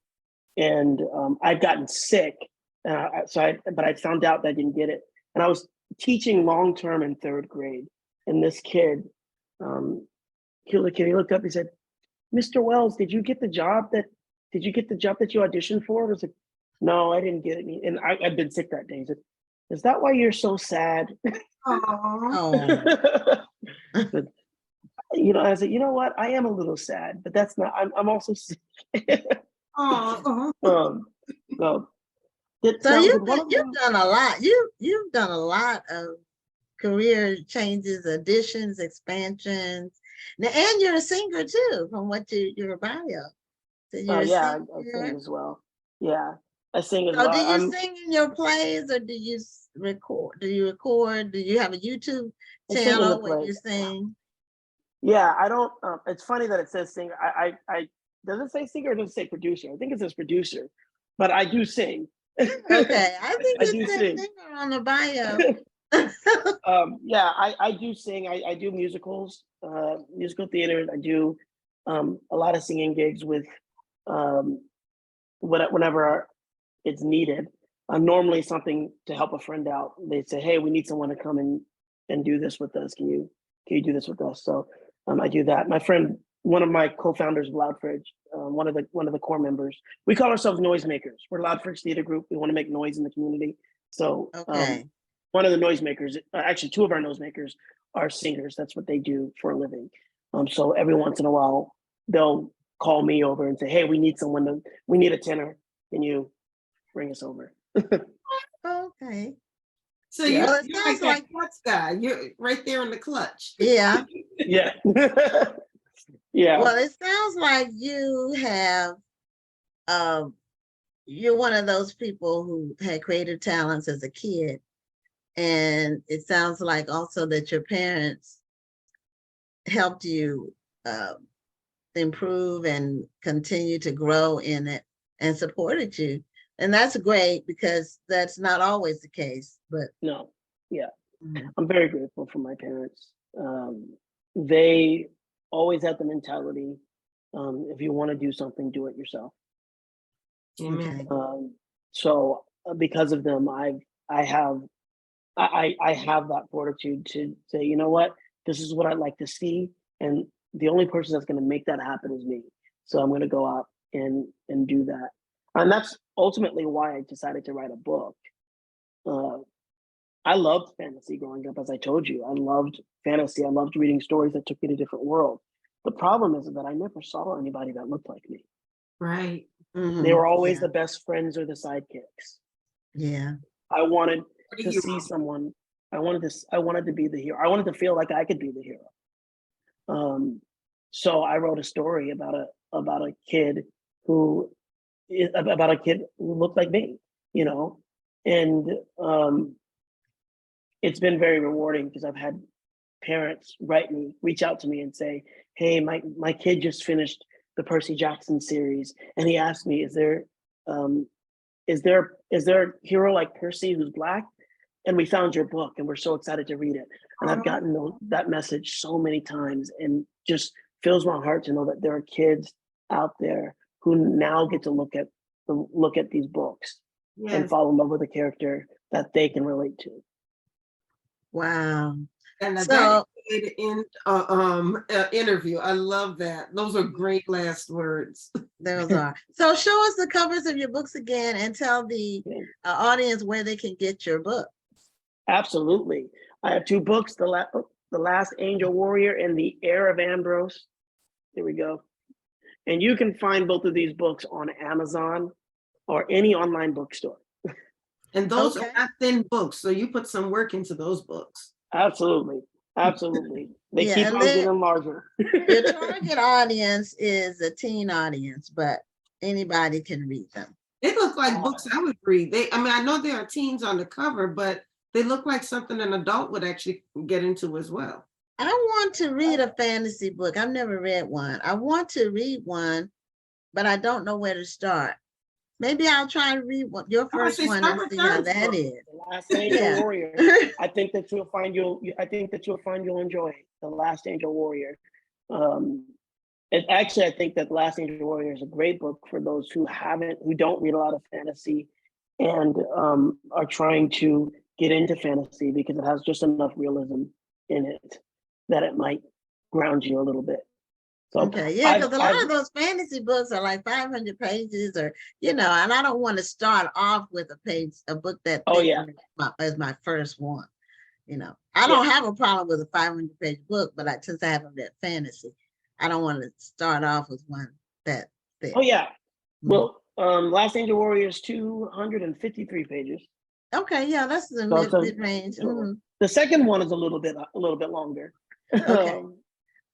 I'd gotten sick, but I found out that I didn't get it, and I was teaching long term in 3rd grade, and this kid, he looked up. He said, "Mr. Wells, did you get the job that you auditioned for?" I was like, "No, I didn't get it." And I'd been sick that day. He said, "Is that why you're so sad?" Oh. But, I said, "You know what? I am a little sad, but that's not. I'm also sick." So you've done a lot. You've done a lot of career changes, additions, expansions. Now, and you're a singer too, from what your bio. So you're a I singer. sing as well. Yeah, I sing as So well. do you sing in your plays, or do you record? Do you have a YouTube channel where you sing? Yeah, I don't. It's funny that it says singer. I does it say singer or does it say producer? I think it says producer, but I do sing. Okay, I think I it do says sing. singer on the bio. I do sing. I do musicals, musical theater. I do a lot of singing gigs with whenever it's needed. Normally something to help a friend out. They say, "Hey, we need someone to come and do this with us. Can you do this with us?" So I do that. My friend, one of my co-founders of Loudfridge, one of the core members, we call ourselves noisemakers. We're Loudfridge Theater Group. We want to make noise in the community. So one of the noisemakers, actually 2 of our noisemakers, are singers. That's what they do for a living. So every once in a while, they'll call me over and say, "Hey, we need a tenor. Can you bring us over?" Okay. So you're like that clutch guy. You're right there in the clutch. Yeah. Yeah. Yeah. Well, it sounds like you have, you're one of those people who had creative talents as a kid. And it sounds like also that your parents helped you improve and continue to grow in it and supported you. And that's great, because that's not always the case. But no, yeah, I'm very grateful for my parents. They always had the mentality, if you want to do something, do it yourself. Amen. So because of them, I have that fortitude to say, you know what, this is what I'd like to see, and the only person that's going to make that happen is me. So I'm going to go out and do that. And that's ultimately why I decided to write a book. I loved fantasy growing up, as I told you. I loved fantasy. I loved reading stories that took me to different worlds. The problem is that I never saw anybody that looked like me. Right. They were always Yeah, the best friends or the sidekicks. yeah. I wanted What do to you see want? someone. I wanted to be the hero. I wanted to feel like I could be the hero. So I wrote a story about a kid who about a kid who looked like me, you know, and it's been very rewarding because I've had parents reach out to me and say, "Hey, my kid just finished the Percy Jackson series, and he asked me, um, is there a hero like Percy who's black? And we found your book, and we're so excited to read it." And I've gotten that message so many times, and just fills my heart to know that there are kids out there who now get to look at these books and Yes, fall in love with a character that they can relate to. Wow. and that So, way to end interview. I love that. Those are great last words. those are. So show us the covers of your books again and tell the Yeah, audience where they can get your book. absolutely. I have two books: the Last Angel Warrior and The Heir of Ambrose. Here we go. And you can find both of these books on Amazon or any online bookstore. And those Okay. are not thin books, so you put some work into those books. Absolutely. Absolutely. They Yeah, keep and on then getting larger. your target audience is a teen audience, but anybody can read them. They look like books I would read. I mean, I know there are teens on the cover, but they look like something an adult would actually get into as well. I want to read a fantasy book. I've never read one. I want to read one, but I don't know where to start. Maybe I'll try to read your I would first say one start and with see how John's that book. is. The Last Angel Yeah. Warrior. I think that you'll find you'll enjoy it. The Last Angel Warrior. I think that The Last Angel Warrior is a great book for those who don't read a lot of fantasy and are trying to get into fantasy, because it has just enough realism in it that it might ground you a little bit. So Okay, yeah, because a lot of those fantasy books are like 500 pages, or and I don't want to start off with a book that Oh, thick yeah. as my first one. I don't have a problem with a 500-page book, but since I haven't read fantasy, I don't want to start off with one that thick. Oh yeah. Mhm. Well, Last Angel Warrior is 253 pages. Okay, yeah, that's the So it's mid range. so the second one is a little bit longer. Okay.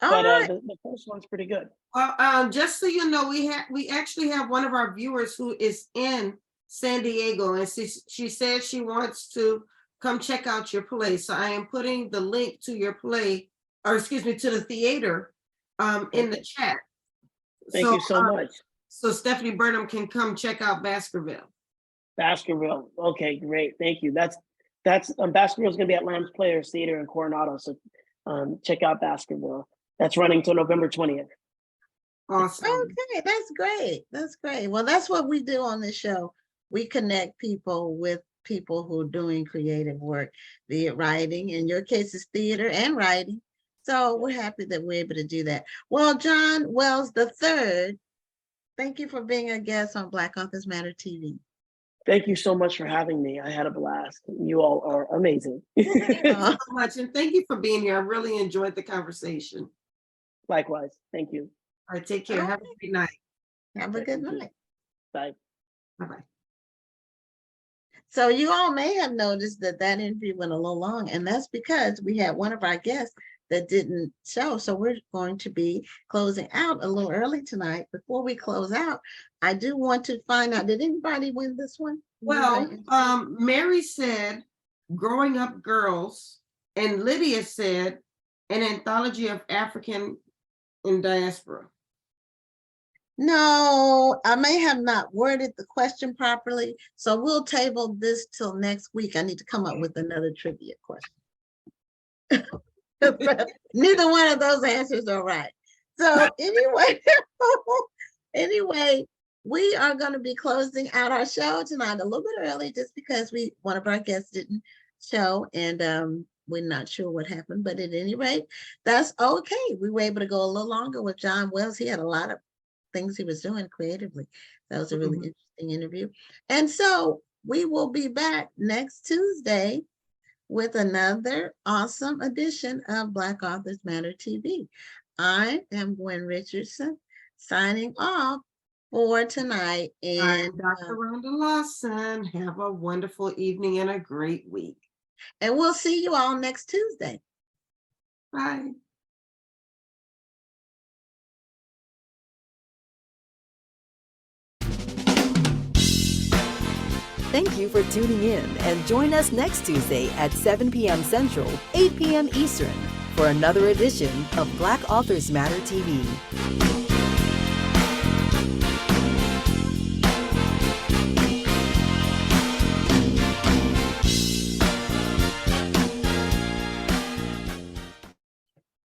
All But right. the first one's pretty good. Well, just so you know, we actually have one of our viewers who is in San Diego, and she said she wants to come check out your play. So I am putting the link to your play, or excuse me, to the theater, in the chat. Thank you so much. So Stephanie Burnham can come check out Baskerville. Baskerville. Okay, great. Thank you. That's Baskerville's gonna be at Lamb's Players Theater in Coronado. So check out Baskerville. That's running till November 20th. Awesome. Okay, that's great. That's great. Well, that's what we do on this show. We connect people with people who are doing creative work, be it writing, in your case, it's theater and writing. So we're happy that we're able to do that. Well, John Wells III, thank you for being a guest on Black Authors Matter TV. Thank you so much for having me. I had a blast. You all are amazing. Thank you so much, and thank you for being here. I really enjoyed the conversation. Likewise. Thank you. All right, take care. Have a great night. Have a good night. Bye. Bye-bye. So you all may have noticed that interview went a little long, and that's because we had one of our guests that didn't show. So we're going to be closing out a little early tonight. Before we close out, I do want to find out, did anybody win this one? Well, Mary said Growing Up Girls, and Lydia said An Anthology of African in Diaspora. No, I may have not worded the question properly. So we'll table this till next week. I need to come up with another trivia question. Neither one of those answers are right. So anyway, we are going to be closing out our show tonight a little bit early, just because one of our guests didn't show, and we're not sure what happened. But at any rate, that's okay. We were able to go a little longer with John Wells. He had a lot of things he was doing creatively. That was a really interesting interview. And so we will be back next Tuesday with another awesome edition of Black Authors Matter TV. I am Gwen Richardson, signing off for tonight. I'm And, Dr. Rhonda Lawson. Have a wonderful evening and a great week. and we'll see you all next Tuesday. Bye. Thank you for tuning in and join us next Tuesday at 7 p.m. Central, 8 p.m. Eastern for another edition of Black Authors Matter TV.